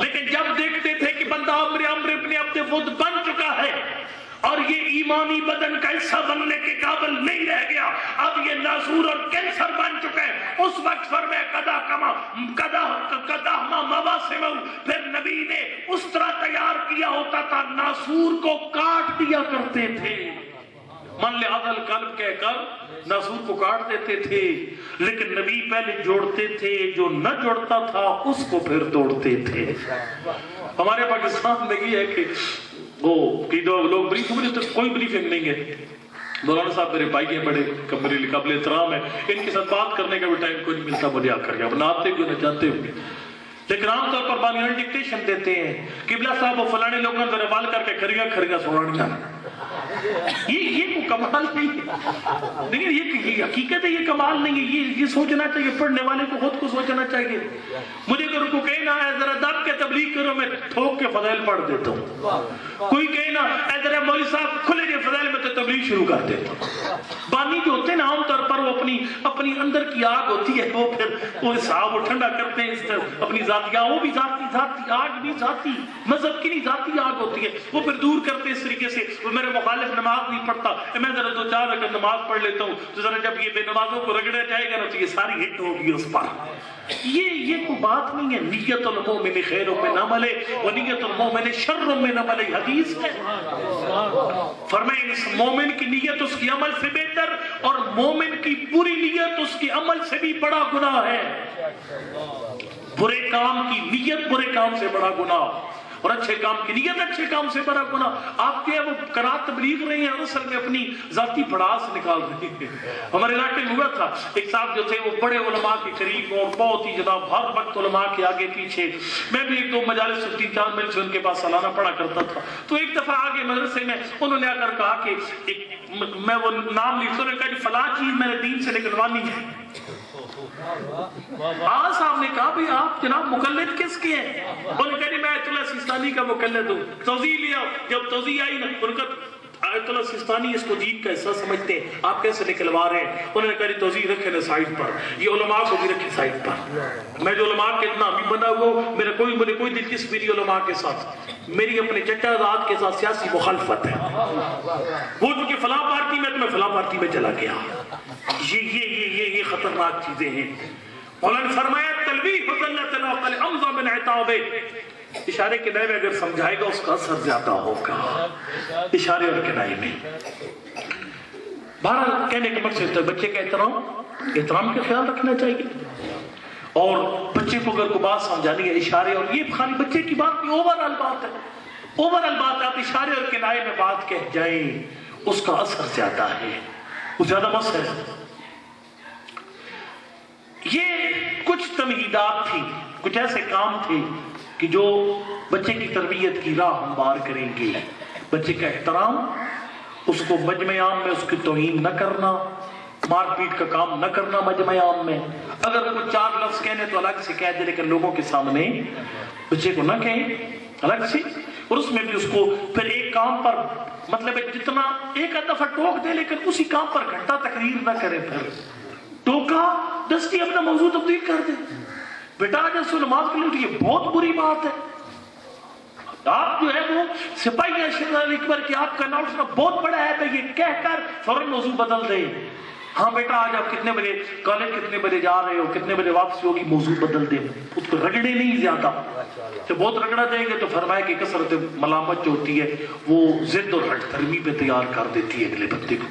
لیکن جب دیکھتے تھے کہ بندہ عمر ابن عبد ود بن چکا ہے، اور یہ ایمانی بدن کا حصہ بننے کے قابل نہیں رہ گیا، اب یہ ناسور اور کینسر بن چکے ہیں، اس وقت فرمائے قداہما مواسمہ، پھر نبی نے اس طرح تیار کیا ہوتا تھا، ناسور کو کاٹ دیا کرتے تھے، من لہذا القلب کہہ کر ناسور کو کاٹ دیتے تھے، لیکن نبی پہلے جوڑتے تھے، جو نہ جوڑتا تھا اس کو پھر توڑتے تھے۔ ہمارے پاکستان میں یہ ہے کہ وہ کئی لوگ بریف، مجھے تو کوئی بریفنگ نہیں ہے، مولانا صاحب میرے بھائی ہیں، بڑے قابل احترام ہیں، ان کے ساتھ بات کرنے کا بھی ٹائم کوئی نہیں ملتا مجھے آ کر کے، نہ آتے ہوئے نہ جانتے ہوئے، لیکن عام طور پر بانیان ڈکٹیشن دیتے ہیں، قبلہ صاحب وہ فلانے لوگوں نے روال کر کے کھریگا سنانے جانا، یہ کوئی کمال نہیں ہے، لیکن یہ حقیقت ہے، یہ کمال نہیں ہے، یہ سوچنا چاہیے، پڑھنے والے کو خود کو سوچنا چاہیے۔ مجھے اگر کو کہے نا اے ذرا دب کے تبلیغ کرو، میں ٹھوک کے فضائل پڑھ دیتا ہوں، کوئی کہے نا اے ذرا مولوی صاحب کھلے کے فضائل میں تو تبلیغ شروع کر دیتا ہوں۔ بانی جو ہوتے ہیں نا عام طور پر وہ اپنی اندر کی آگ ہوتی ہے، وہ پھر وہ صاحب وہ ٹھنڈا کرتے ہیں اپنی ذاتی، وہ بھی ذاتی آگ بھی ذاتی مذہب کی نہیں ذاتی آگ ہوتی ہے، وہ پھر دور کرتے اس طریقے سے، وہ میرے مخالف نماز نہیں پڑھتا، میں ذرا 2-4 رکعت نماز پڑھ لیتا ہوں، تو ذرا جب یہ بے نمازوں کو رگڑا جائے گا نا تو یہ ساری ہٹ ہوگی اس پر۔ یہ کوئی بات نہیں ہے، نیت المومن خیر من عملہ ونیت المومن شر من عملہ، حدیث ہے، فرمائے اس مومن کی نیت اس کی عمل سے بہتر، اور مومن کی بری نیت اس کی عمل سے بھی بڑا گناہ ہے۔ برے کام کی نیت برے کام سے بڑا گناہ، اور اچھے کام کی نیت اچھے کام سے بڑا گناہ۔ آپ کے وہ قرات تبلیغ رہے ہیں اور اصل میں اپنی ذاتی بڑاس نکال رہے ہیں۔ ہمارے علاقے میں ہوا تھا، ایک صاحب جو تھے وہ بڑے علماء کے قریب اور بہت ہی جناب ہر وقت علماء کے آگے پیچھے، میں بھی 1-2 مجالس 3-4 مل سے ان کے پاس سالانہ پڑھا کرتا تھا، تو ایک دفعہ آگے مدرسے میں انہوں نے آ کر کہا کہ میں وہ نام لکھتا ہوں، کہا فلاں چیز میرے دین سے نکلوانی ہے۔ صاحب نے کہا بھی آپ جناب مقلد کس کے ہیں؟ انہوں نے کہا میں آیت اللہ سیستانی کا مقلد ہوں۔ توضیح لیا، جب توضیح آئی نا ان کا آیت اللہ سیستانی اس کو دین کا حصہ سمجھتے ہیں، آپ کیسے نکلوا رہے ہیں؟ انہوں نے کہا توضیح رکھے نا سائٹ پر، یہ علماء کو بھی رکھے سائٹ پر، میں جو علماء کے اتنا ابھی بنا ہوا میرے کوئی دلچسپی نہیں علماء کے ساتھ، میری اپنے چچا ذات کے ساتھ سیاسی مخالفت ہے، وہ جو کہ فلاں پارٹی میں تو میں فلاں پارٹی میں چلا گیا۔ یہ خطرناک چیزیں ہیں۔ مولانا نے فرمایا تلویح ذلت العقل امضى من عتابه، اشارے کنائے میں اگر سمجھائے گا اس کا اثر زیادہ ہوگا، اشارے اور کنائے میں۔ بہرحال کہنے کا مقصد ہے بچے کا احترام کا خیال رکھنا چاہیے، اور بچے کو اگر کوئی بات سمجھانی ہے اشارے، اور یہ خالی بچے کی بات نہیں، اوورآل بات ہے، اوورآل بات، آپ اشارے اور کنائے میں بات کہہ جائیں اس کا اثر زیادہ ہے، وہ زیادہ مس ہے۔ یہ کچھ تمہیدات تھی، کچھ ایسے کام تھے کہ جو بچے کی تربیت کی راہ ہموار کریں گے۔ بچے کا احترام، اس کو مجمع عام میں اس کی توہین نہ کرنا، مار پیٹ کا کام نہ کرنا مجمع عام میں، اگر کوئی 4 لفظ کہنے تو الگ سے کہہ دے، لیکن لوگوں کے سامنے بچے کو نہ کہیں الگ سے، اور اس میں بھی اس کو پھر ایک کام پر مطلب جتنا ایک دفعہ ٹوک دے لیکن اسی کام پر گھنٹہ تقریر نہ کرے، پھر ٹوکا دستی اپنا موضوع تبدیل کر دے، بیٹا جیسے نماز کے لیے یہ بہت بری بات ہے، آپ جو ہے وہ سپاہی اکبر کہ آپ کا نام اٹھنا بہت بڑا ہے، یہ کہہ کر فوراً موضوع بدل دے، ہاں بیٹا آج آپ کتنے بجے کالج کتنے بجے جا رہے ہو، کتنے بجے واپسی ہوگی، موضوع بدل دے، اس کو رگڑے نہیں زیادہ، جب بہت رگڑا دیں گے تو فرمائے کہ کثرت ملامت جو ہوتی ہے وہ ضد اور ہٹ دھرمی پہ تیار کر دیتی ہے اگلے بندے کو۔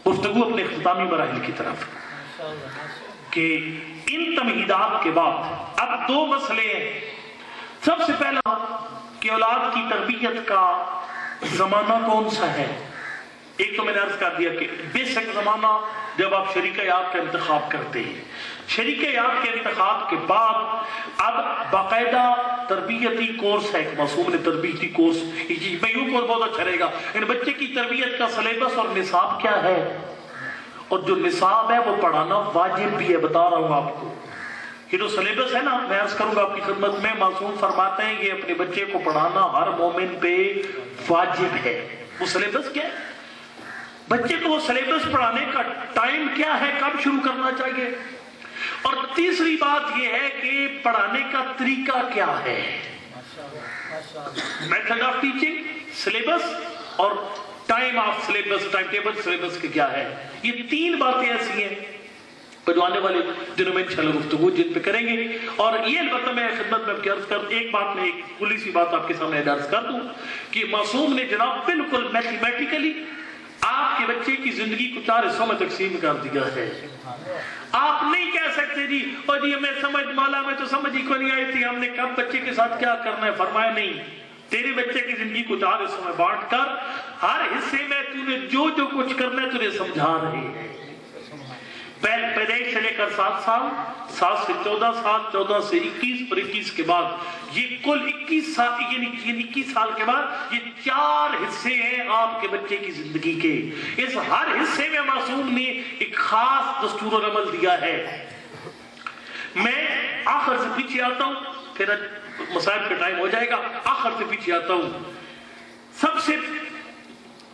گفتگو اپنے اختتامی مراحل کی طرف کہ ان تمہیدات کے بعد اب 2 مسئلے ہیں۔ سب سے پہلا کہ اولاد کی تربیت کا زمانہ کون سا ہے؟ ایک تو میں نے عرض کر دیا کہ بیسک زمانہ جب آپ شریک حیات کا انتخاب کرتے ہیں، شریک حیات کے انتخاب کے بعد اب باقاعدہ تربیتی کورس ہے، ایک معصوم نے تربیتی کورس، میں یوں کورس بہت اچھا رہے گا، ان بچے کی تربیت کا سلیبس اور نصاب کیا ہے، اور جو نصاب ہے وہ پڑھانا واجب بھی ہے، بتا رہا ہوں آپ کو، یہ جو سلیبس ہے نا، میں عرض کروں گا آپ کی خدمت میں، معصوم فرماتے ہیں یہ اپنے بچے کو پڑھانا ہر مومن پہ واجب ہے۔ وہ سلیبس کیا ہے؟ بچے کو وہ سلیبس پڑھانے کا ٹائم کیا ہے، کب شروع کرنا چاہیے، اور تیسری بات یہ ہے کہ پڑھانے کا طریقہ کیا ہے۔ میتھڈ آف ٹیچنگ، سلیبس اور time of syllabus, time table syllabus کے کیا ہے. یہ تین باتیں ایسی ہیں جو آنے والے دنوں میں انشاءاللہ گفتگو جن پہ کریں گے. اور یہ البتہ میں خدمت میں عرض کر ایک بات میں ایک کلی سی بات آپ کے سامنے عرض کر دوں کہ معصوم نے جناب بالکل میتھمیٹیکلی آپ کے بچے کی زندگی کو 4 حصوں میں تقسیم کر دیا ہے. آپ نہیں کہہ سکتے جی اور جی ہمیں سمجھ مولا میں تو سمجھ ہی کو نہیں آئی تھی، ہم نے کب بچے کے ساتھ کیا کرنا ہے. فرمایا نہیں، تیرے بچے کی زندگی کو 4 حصوں میں بانٹ کر ہر حصے میں تو نے جو جو کچھ کرنا ہے تجھے سمجھا رہے ہیں. پیدائش سے لے کر 7 سال، 7 سے 14 سال، 14 سے 21 اور 21 کے بعد یہ کل 21 سال، یعنی 21 سال کے بعد یہ 4 حصے ہیں آپ کے بچے کی زندگی کے. اس ہر حصے میں معصوم نے ایک خاص دستور عمل دیا ہے. میں آخر سے پیچھے آتا ہوں، پھر مسائل کا ٹائم ہو جائے گا. آخر سے پیچھے آتا ہوں. سب سے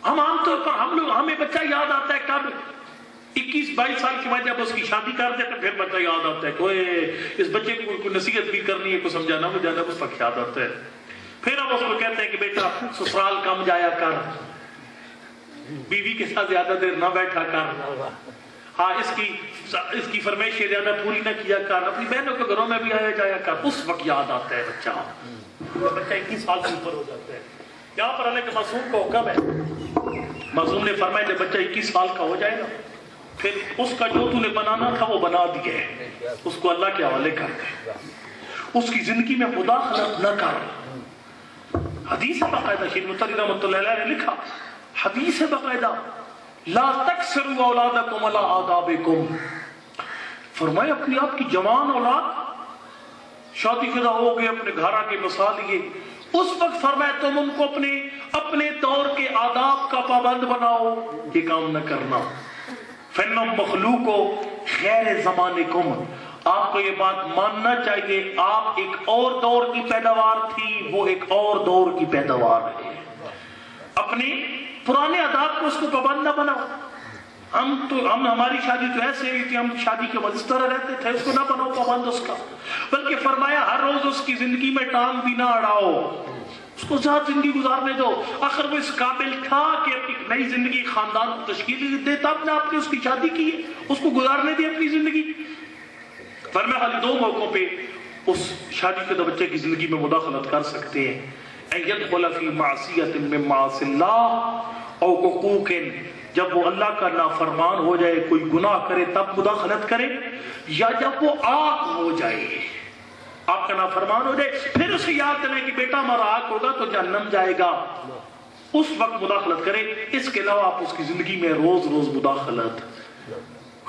ہم عام طور پر ہمیں بچہ یاد آتا ہے کب 21-22 سال کے بعد جب اس کی شادی کر دیتے پھر بچہ یاد آتا ہے کوئی اس بچے کو کوئی نصیحت بھی کرنی ہے، کوئی سمجھانا مجھانا اس وقت یاد آتا ہے. پھر ہم اس کو کہتے ہیں کہ بیٹا سسرال کم جایا کر، بیوی کے ساتھ زیادہ دیر نہ بیٹھا کر، ہاں اس کی فرمائشیں زیادہ پوری نہ کیا کر، اپنی بہنوں کے گھروں میں بھی آیا جایا کر. اس وقت یاد آتا ہے بچہ. بچہ 21 سال سے اوپر ہو جاتا ہے. یہاں پر اللہ کے معصوم کا حکم ہے. معصوم نے فرمایا جب بچہ 21 سال کا ہو جائے گا پھر اس کا جو تو نے بنانا تھا وہ بنا دیا ہے، اس کو اللہ کے حوالے کر دے، اس کی زندگی میں مداخلت نہ کر. حدیث ہے باقاعدہ، شیخ مطہری رحمۃ اللہ علیہ نے لکھا، حدیث ہے باقاعدہ، لا تکسروا اولادکم علی آدابکم. فرمایا اپنی آپ کی جوان اولاد شادی شدہ ہو گئے، اپنے گھر کے مثال لیے، اس وقت فرمایا تم ان کو اپنے دور کے آداب کا پابند بناؤ. یہ کام نہ کرنا. فَإِنَّهُمْ مَخْلُوقٌ غَيْرَ زَمَانِكُمْ. آپ کو یہ بات ماننا چاہیے، آپ ایک اور دور کی پیداوار تھی، وہ ایک اور دور کی پیداوار ہے. اپنے پرانے آداب کو اس کو پابند نہ بناؤ. ہماری شادی تو ایسے ہوئی تھی، ہم شادی کے وقت اس طرح رہتے تھے، اس کو نہ بناؤ پابند اس کا. بلکہ فرمایا ہر روز اس کی زندگی میں ٹانگ بھی نہ اڑاؤ، اس کو ذات زندگی گزارنے دو. آخر وہ اس قابل تھا کہ اپنی نئی زندگی خاندان کو تشکیل دے، تب نے آپ نے اس کی شادی کی ہے، اس کو گزارنے دی اپنی زندگی. فرمایا خالی 2 موقعوں پہ اس شادی کے بچے کی زندگی میں مداخلت کر سکتے ہیں. ان يدخل في معصیت من معاصی اللہ او حقوق، جب وہ اللہ کا نافرمان ہو جائے، کوئی گناہ کرے تب مداخلت کرے، یا جب وہ آگ ہو جائے، آپ کا نافرمان ہو جائے، پھر اسے یاد دلائیں کہ بیٹا ہمارا آگ ہوگا تو جہنم جائے گا، اس وقت مداخلت کریں. اس کے علاوہ آپ اس کی زندگی میں روز روز مداخلت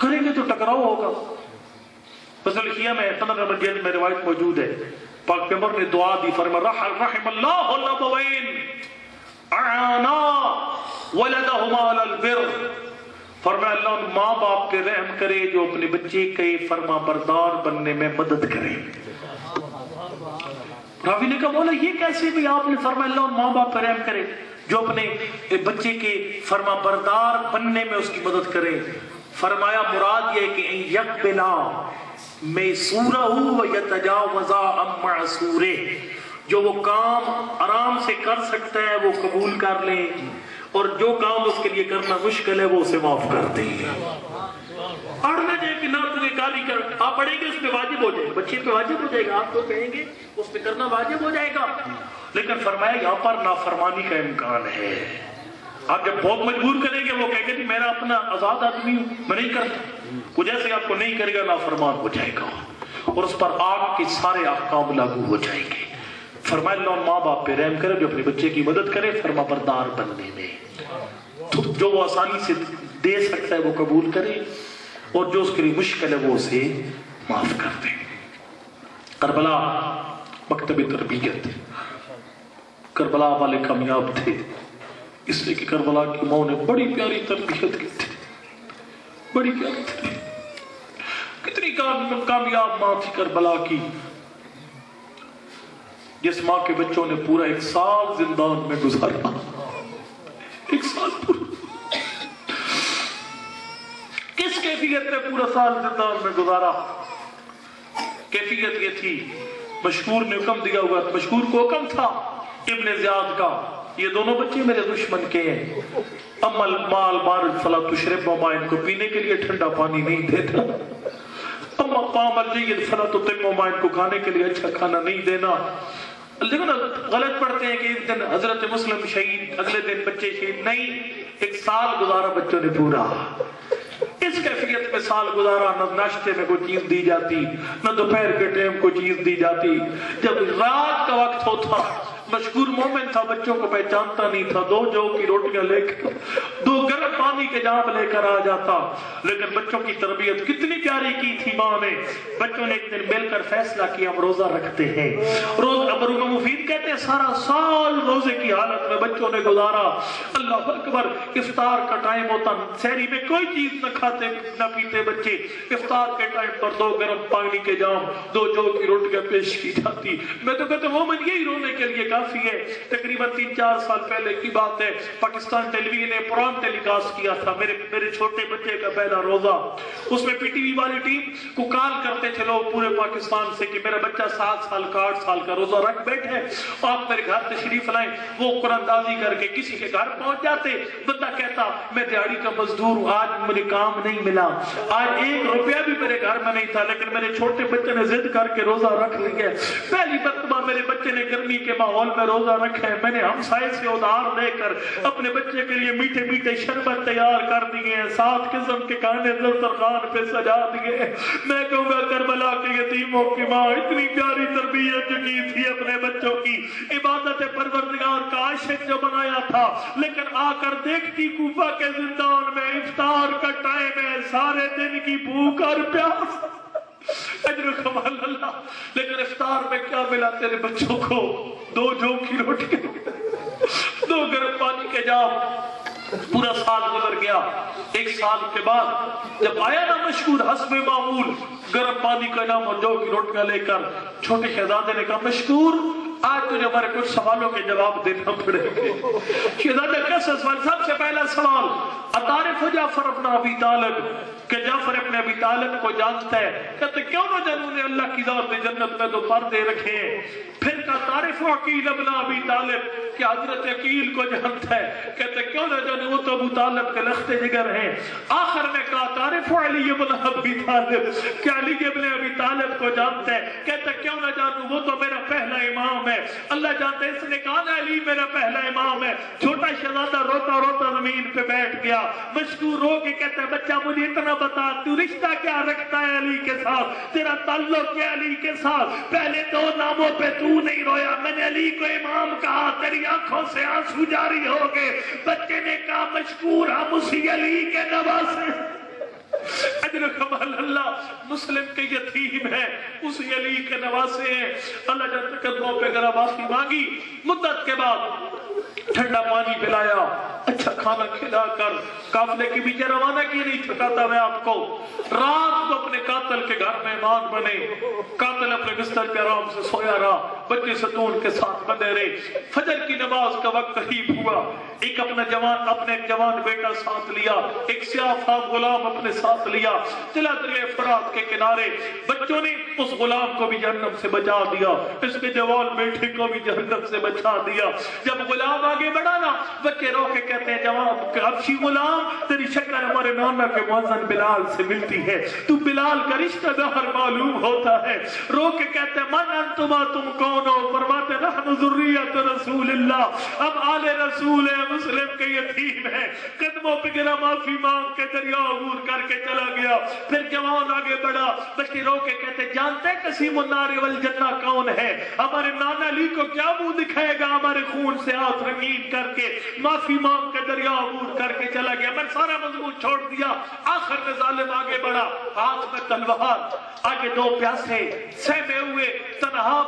کریں گے تو ٹکراؤ ہوگا. فضل کیا میں 15 نمبر جلد میں روایت موجود ہے، پاک پیغمبر نے دعا دی، فرمایا رحم اللہ الابوین اعانا ولدہما علی البر. فرمایا اللہ ان ماں باپ پہ رحم کرے جو اپنے بچے کے فرما بردار بننے میں مدد کرے. راوی نے کہا مولا یہ کیسے بھی؟ آپ نے فرمایا اللہ ان ماں باپ پہ رحم کرے جو اپنے بچے کے فرما بردار بننے میں اس کی مدد کرے. فرمایا مراد یہ کہ یقبلا میسورہ و یتجاوزا عن معسورہ، جو وہ کام آرام سے کر سکتا ہے وہ قبول کر لیں، اور جو کام اس کے لیے کرنا مشکل ہے وہ اسے معاف کر دیں. اڑنا جائے کہ نہ تمہیں گالی کر، آپ پڑھیں گے اس پہ واجب ہو جائے گا، بچے پہ واجب ہو جائے گا، آپ تو کہیں گے اس پہ کرنا واجب ہو جائے گا. لیکن فرمایا یہاں پر نافرمانی کا امکان ہے. آپ جب بہت مجبور کریں گے وہ کہیں گے کہ میرا اپنا آزاد آدمی ہوں، میں نہیں کرتا، وہ جیسے آپ کو نہیں کرے گا نافرمان ہو جائے گا، اور اس پر آگ کے سارے احکام لاگو ہو جائیں گے. فرمایا اللہ ماں باپ پہ رحم کرے جو اپنے بچے کی مدد کرے فرما بردار بننے میں، جو وہ آسانی سے دے سکتا ہے وہ قبول کرے، اور جو اس کے لیے مشکل ہے وہ اسے معاف کر دے. کربلا مکتب تربیت، کربلا والے کامیاب تھے اس لیے کہ کربلا کی ماں نے بڑی پیاری تربیت کی تھی، بڑی پیاری تھی. کتنی کامیاب ماں تھی کربلا کی، جس ماں کے بچوں نے پورا 1 سال زندان میں گزارا، 1 سال پورا. کس کیفیت میں پورا سال زندان میں گزارا؟ کیفیت یہ تھی مشکور نے حکم دیا ہوا، مشکور کو حکم تھا ابن زیاد کا، یہ دونوں بچے میرے دشمن کے ہیں، امل مال بارد فلا تشرب، ماما ان کو پینے کے لیے ٹھنڈا پانی نہیں دیتا، اما قام الجید فلا تطعم، ماما ان کو کھانے کے لیے اچھا کھانا نہیں دینا۔ لیکن غلط پڑھتے ہیں کہ ایک دن حضرت مسلم شہید، اگلے دن بچے شہید، نہیں، ایک سال گزارا بچوں نے پورا، اس کیفیت میں سال گزارا، نہ ناشتے میں کوئی چیز دی جاتی، نہ دوپہر کے ٹائم کوئی چیز دی جاتی، جب رات کا وقت ہوتا، مشکور مومن تھا، بچوں کو پہچانتا نہیں تھا، 2 جو کی روٹیاں لے کر 2 گرم پانی کے جام لے کر آ جاتا، لیکن بچوں کی تربیت کتنی پیاری کی تھی ماں نے۔ بچوں نے ایک دن مل کر فیصلہ کیا ہم روزہ رکھتے ہیں، روز ابو مفید کہتے ہیں سارا سال روزے کی حالت میں بچوں نے گزارا، اللہ اکبر، افطار کا ٹائم ہوتا، سحری میں کوئی چیز نہ کھاتے نہ پیتے بچے، افطار کے ٹائم پر 2 گرم پانی کے جام 2 جو کی روٹیاں پیش کی جاتی۔ میں تو کہتا ہوں مومن یہی رونے کے لیے کافی ہے۔ تقریباً 3-4 سال پہلے کی بات ہے، پاکستان ٹیلی ویژن نے پران ٹیلی کاسٹ کیا تھا میرے چھوٹے بچے کا پہلا روزہ، اس میں پی ٹی وی والی ٹیم کو کال کرتے تھے لوگ پورے پاکستان سے کہ میرا بچہ 7 سال کا 8 سال کا روزہ رکھ بیٹھے، آپ میرے گھر تشریف لائیں۔ وہ قرآن دازی کر کے کسی کے گھر پہنچ جاتے، بندہ کہتا میں دیہڑی کا مزدور ہوں، آج مجھے کام نہیں ملا، آج 1 روپیہ بھی میرے گھر میں نہیں تھا، لیکن میرے چھوٹے بچے نے ضد کر کے روزہ رکھ لیا۔ پہلی مرتبہ میرے بچے نے گرمی کے ماحول میں روزہ رکھا ہے، میں نے ہمسائے سے ادھار لے کر اپنے بچے کے لیے میٹھے میٹھے شربت تیار کر دیے ہیں، 7 قسم کے کھانے دسترخوان پہ سجا دیے ہیں۔ میں کہوں گا کربلا کے یتیموں کی ماں اتنی پیاری تربیت جو کی تھی اپنے بچوں کی، عبادت پروردگار کا عاشق جو بنایا تھا، لیکن آ کر دیکھتی کوفہ کے زندان میں افطار کا ٹائم ہے، سارے دن کی بھوک اور پیاس، اجر کمال اللہ، لیکن افطار میں کیا ملا تیرے بچوں کو؟ 2 جو کی روٹی، 2 گرم پانی کے جام۔ پورا سال گزر گیا، 1 سال کے بعد جب آیا نا مشکور حسب معمول گرم پانی کا جام اور جو کی روٹیاں لے کر، چھوٹے شہزادے نے کہا مشکور آج تجھے ہمارے کچھ سوالوں کے جواب دینا پڑے گے۔ شہزادہ کیسا سوال؟ سب سے پہلا سوال اتعرف جعفر ابن ابی طالب، کہ جعفر ابن ابی طالب کو جانتا ہے؟ کہتے کیوں نہ جانوں نے اللہ کی ذات جنت میں 2 پردے رکھے ہیں۔ پھر کہا تعرف عقیل ابن ابی طالب، کہ حضرت عقیل کو جانتا ہے؟ کہتے کیوں نہ جانوں، وہ تو ابو طالب کے لخت جگر ہیں۔ آخر میں کہا تعرف علی ابن ابی طالب، کہ علی ابن ابی طالب کو جانتا ہے؟ کہتے کیوں نہ جانوں، وہ تو میرا پہلا امام ہے۔ اللہ جانتا ہے، اس نے کہا نا علی میرا پہلا امام ہے۔ چھوٹا شہزادہ روتا روتا زمین پہ بیٹھ گیا، مشکور ہو کے کہتا ہے بچہ مجھے اتنا بتا تو رشتہ کیا رکھتا ہے علی کے ساتھ، تیرا تعلق کیا علی کے ساتھ؟ پہلے 2 ناموں پہ تو نہیں رویا، میں نے علی کو امام کہا، تیری آنکھوں سے آنسو جاری ہو گئے۔ بچے نے کہا مشکور ہم اسی علی کے نواسے، اجر کمال اللہ، مسلم کے یتیم ہے، اسی علی کے نواسے ہیں۔ اللہ جب قدموں پہ ذرا معافی مانگی، مدت کے بعد ٹھنڈا پانی پلایا، اچھا کھانا کھلا کر قافلے کے پیچھے روانہ کی، نہیں تھکاتا میں آپ کو۔ رات کو اپنے قاتل کے گھر مہمان بنے، قاتل اپنے بستر پہ آرام سے سویا رہا، بچے ستون کے ساتھ بندے رہے۔ فجر کی نماز کا وقت قریب ہوا، ایک اپنے ایک جوان بیٹا ساتھ لیا، ایک سیاہ فام غلام اپنے ساتھ لیا، چلا دریا فرات کے کنارے۔ بچوں نے اس غلام کو بھی جہنم سے بچا دیا، اس کے جوان بیٹے کو بھی جہنم سے بچا دیا۔ جب غلام آگے بڑھا نا، بچے رو کے کہتے ہیں جوان حبشی غلام تیری شکل ہمارے نانا کے مؤذن بلال سے ملتی ہے، تو بلال کا رشتہ دار معلوم ہوتا ہے۔ رو کے کہتے ہیں من انتما، تم کون ہو؟ فرماتے نحن ذریت رسول اللہ، ہم آل رسول ہیں، مسلم کے یتیم ہیں۔ قدموں پہ گرا، معافی مانگ کے دریا عبور کر کے چلا گیا۔ پھر جوان آگے بڑھا، بچے رو کے کہتے جانتے ہیں قسیم النار والجنہ کون ہے؟ ہمارے نانا علی کو کیا منہ دکھائے گا ہمارے خون سے ہاتھ رنگین کر کے؟ معافی مانگ کے دریا عبور کر کے چلا گیا۔ میں سارا مضمون چھوڑ دیا، آخر میں ظالم آگے بڑھا، ہاتھ میں تلوار، آگے 2 پیاسے سہمے ہوئے تنہا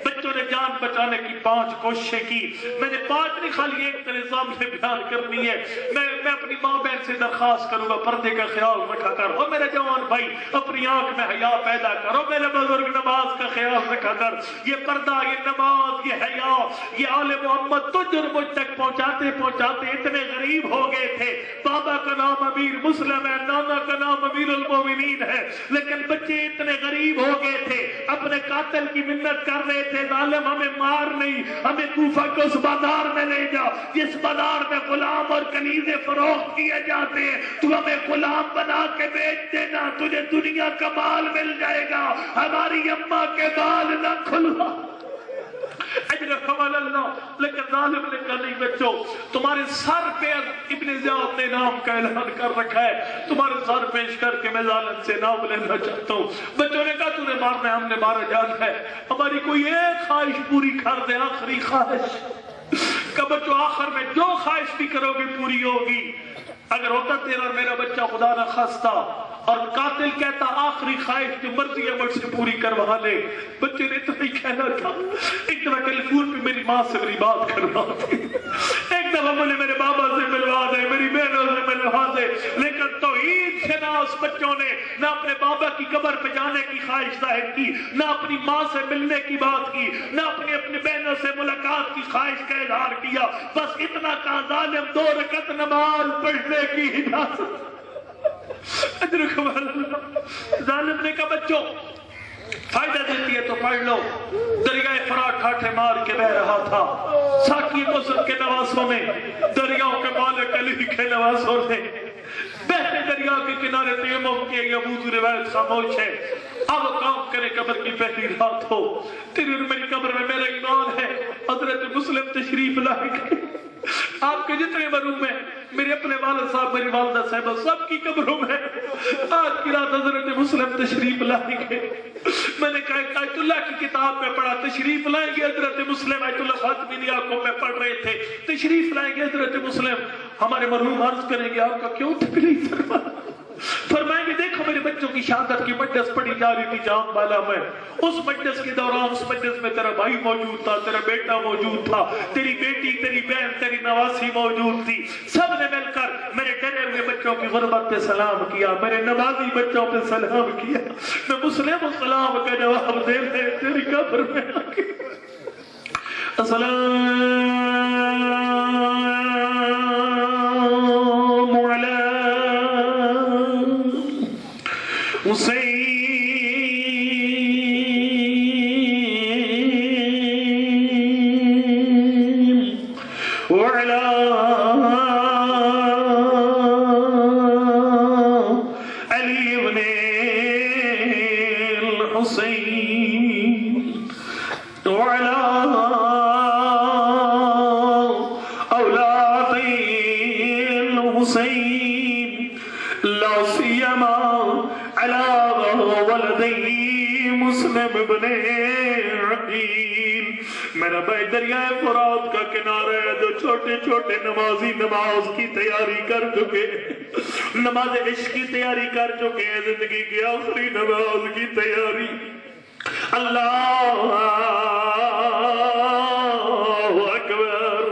بچوں نے جان بچانے کی 5 کوششیں کی۔ میں نے 5 نہیں خالی ایک نظام سے بیان کرنی ہے۔ میں اپنی ماں بہن سے درخواست کروں گا پردے کا خیال رکھا کر، اور میرے جوان بھائی اپنی آنکھ میں حیا پیدا کرو، میرے بزرگ نماز کا خیال رکھا کر۔ یہ پردہ، یہ نماز، یہ حیا، یہ آل محمد تجھ اور مجھ تک پہنچاتے پہنچاتے اتنے غریب ہو گئے تھے۔ بابا کا نام امیر مسلم ہے، نانا کا نام امیر المومنین ہے، لیکن بچے اتنے غریب ہو گئے تھے۔ اپنے قاتل کی منت کر رہے تھے، ظالم ہمیں مار نہیں، ہمیں کوفہ کے اس بازار میں لے جا جس بازار میں غلام اور کنیزیں فروخت کیے جاتے ہیں، تو ہمیں غلام بنا کے بیچ دینا، تجھے دنیا کا مال مل جائے گا، ہماری اماں کے بال نہ کھلوا۔ اجرکم اللہ۔ لیکن ظالم نے کہا نہیں بچوں، تمہارے سر پہ ابن زیاد نے نام کا اعلان کر رکھا ہے، تمہارے سر پیش کر کے میں ظالم سے نام لینا چاہتا ہوں۔ بچوں نے کہا تو نے مارنا ہے، ہم نے مارا جانا ہے، ہماری کوئی ایک خواہش پوری کر دے، آخری خواہش۔ کہ بچوں آخر میں جو خواہش بھی کرو گے پوری ہوگی۔ اگر ہوتا تیرا اور میرا بچہ خدا نہ خواستہ اور قاتل کہتا آخری خواہش جو مرضی ہے مجھ سے پوری کروا لے، بچے نے تو نہیں کہنا تھا۔ ایک دفعہ ٹیلی فون پہ میری ماں سے میری بات کروا تھی، ایک دفعہ مجھے میرے بابا سے ملوا دے، میری بہنوں سے ملوا دے، لیکن توحید شناس بچوں نے نہ اپنے بابا کی قبر پہ جانے کی خواہش ظاہر کی، نہ اپنی ماں سے ملنے کی بات کی، نہ اپنی بہنوں سے ملاقات کی خواہش کا اظہار کیا، بس اتنا کہا ظالم 2 رکعت نماز پڑھنے کی اجازت۔ ظالم نے کہا بچوں فائدہ دیتی ہے تو پڑھ لو۔ دریائے فرات ٹھاٹھے مار کے بہ رہا تھا، ساقی کوثر کے نواسوں میں، دریاؤں کے مالک علی کے نواسوں نے بہتے دریا کے کنارے تیمم کیے، یہ موضوع روایت خاموش ہے۔ اب کام کرے قبر کی پہلی رات ہو، تیری اور میری قبر میں میرا ایمان ہے۔ حضرت مسلم تشریف لائے گئے، آپ کے جتنے مرحوم ہیں، میرے اپنے والد صاحب، میری والدہ صاحبہ، سب کی قبروں میں آج کی رات حضرت مسلم تشریف لائے گئے۔ میں نے کہا آیت اللہ کی کتاب میں پڑھا، تشریف لائیں گے حضرت مسلم، آیت اللہ فاطمی آنکھوں میں پڑھ رہے تھے، تشریف لائیں گے حضرت مسلم۔ ہمارے مرحوم عرض کریں گے آپ کا کیوں تکلیف فرمائیں گے دیکھو میرے بچوں کی شہادت کی مجلس پڑھی جا رہی تھی جام بالا میں، اس مجلس کے دوران اس مجلس میں تیرا بھائی موجود تھا، تیرا بیٹا موجود تھا، تیری بیٹی، تیری بہن، تیری نواسی موجود تھی، سب نے مل کر میرے ڈرے ہوئے بچوں کی غربت پہ سلام کیا، میرے نمازی بچوں پہ سلام کیا۔ میں مسلم السلام کا جواب دے رہے تیری قبر میں آگے السلام حسین وعلی علی ابن الحسین وعلی اولاد الحسین لا سیما ولدی مسلم ابن عقیل۔ میرا بھائی دریائے فرات کا کنارہ ہے، جو چھوٹے چھوٹے نمازی نماز کی تیاری کر چکے، نماز عشق کی تیاری کر چکے ہیں، زندگی کی آخری نماز کی تیاری۔ اللہ اکبر،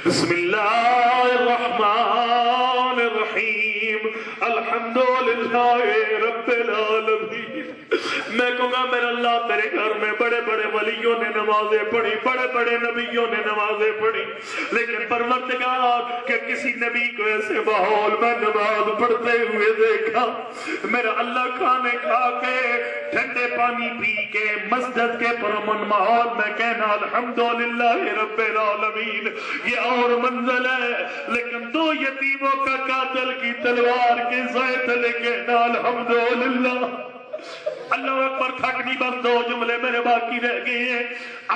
بسم اللہ الرحمن الرحیم، الحمدللہ رب العالمین۔ میں کہوں گا میرے اللہ تیرے گھر میں بڑے بڑے ولیوں نے نمازیں پڑھی، بڑے بڑے نبیوں نے نمازیں پڑھی، لیکن پروردگار کہ کسی نبی کو ایسے ماحول میں نماز پڑھتے ہوئے دیکھا۔ میرا اللہ کھانے کھا کے، ٹھنڈے پانی پی کے، مسجد کے پرامن ماحول میں کہنا الحمدللہ رب العالمین، یہ اور منزل ہے۔ لیکن 2 یتیموں کا قاتل کی تلوار کے سائے تلے کہنا الحمدللہ۔ اللہ اکبر، تھک نہیں، بس 2 جملے میرے باقی رہ گئے ہیں۔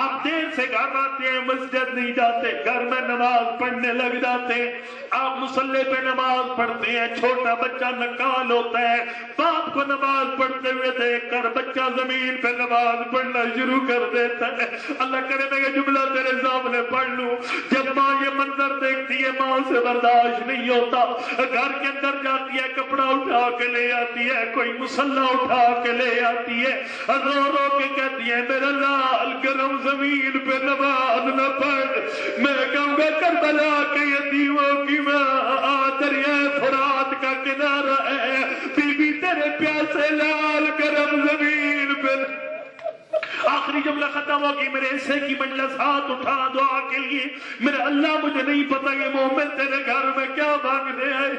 آپ دیر سے گھر آتے ہیں، مسجد نہیں جاتے، گھر میں نماز پڑھنے لگ جاتے ہیں۔ آپ مصلی پہ نماز پڑھتے ہیں، چھوٹا بچہ نکال ہوتا ہے، باپ کو نماز پڑھتے ہوئے دیکھ کر بچہ زمین پہ نماز پڑھنا شروع کر دیتا ہے۔ اللہ کرے میں یہ جملہ تیرے سامنے پڑھ لوں۔ جب ماں یہ منظر دیکھتی ہے، ماں سے برداشت نہیں ہوتا، گھر کے اندر جاتی ہے، کپڑا اٹھا کے لے آتی ہے، کوئی مصلی اٹھا کے لے آتی ہے، رو رو کے کہتی ہے میرا لال گرم زمین پہ نماز نہ پڑھ۔ میں کہوں گا کربلا کے یتیموں کی ماں، دریائے فرات کا کنارہ ہے، بی بی تیرے پیاسے لال گرم زمین پہ آخری جملہ ختم ہو گئی، میرے حصے کی مجلس ہاتھ اٹھا دعا کے لیے، میرے اللہ مجھے نہیں پتا یہ مومن تیرے گھر میں کیا مانگنے آئے،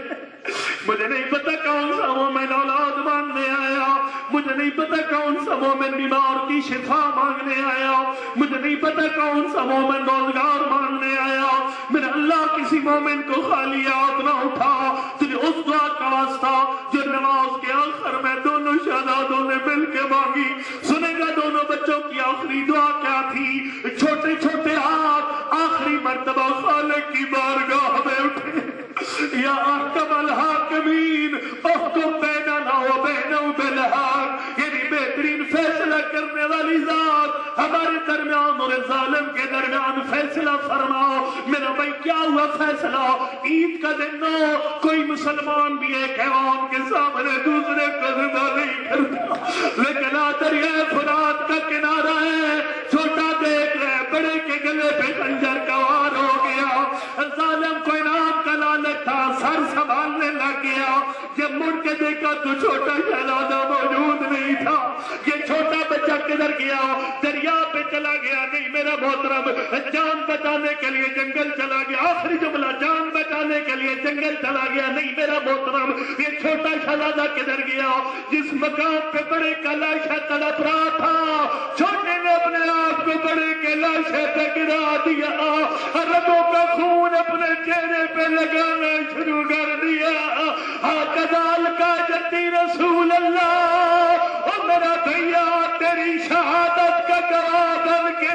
مجھے نہیں پتا کون سا مومن اولاد مانگنے آیا، مجھے نہیں پتا کون سا مومن بیمار کی شفا مانگنے آیا، مجھے نہیں پتا کون سا مومن روزگار مانگنے آیا، میرے اللہ کسی مومن کو خالی ہاتھ نہ اٹھا، تجھے اس دعا کا واسطہ جو نماز کے آخر میں دونوں شہزادوں نے مل کے مانگی، سنے گا دونوں بچوں کی آخری دعا کیا تھی؟ چھوٹے چھوٹے ہاتھ آخری مرتبہ خالق کی بارگاہ میں اٹھے، یا احکم الحاکمین احکم بیننا و بینہم بالحق، یعنی بہترین فیصلہ کرنے والی ذات ہمارے درمیان اور ظالم کے درمیان فیصلہ فرماؤ۔ میرا بھائی کیا ہوا فیصلہ؟ عید کا دن ہو، کوئی مسلمان بھی ایک حیوان کے سامنے دوسرے کو ذبح نہیں کرتا، لیکن دریائے فرات کا کنارہ ہے، چھوٹا دیکھ رہے بڑے کے گلے پہ خنجر کا وار ہو گیا، ظالم کو انعام کا لالچ تھا، سر سنبھالنے لگ گیا، جب مڑ کے دیکھا تو چھوٹا شہزادہ موجود نہیں تھا، یہ چھوٹا بچہ کدھر گیا؟ دریا پہ چلا گیا، نہیں میرا محترم جان بچانے کے لیے جنگل چلا گیا، آخری جملہ جان بچانے کے لیے جنگل چلا گیا، نہیں میرا محترم یہ چھوٹا شہزادہ کدھر گیا؟ جس مقام پہ بڑے کا لاشا تڑپ رہا تھا، چھوٹے نے اپنے آپ کو بڑے کے لاشے پہ گرا دیا، رگوں کا خون اپنے چہرے پہ لگانا شروع کر دیا، کذال کا جتی رسول اللہ، اور میرا بھیا تیری شہادت کا گواہ بن کے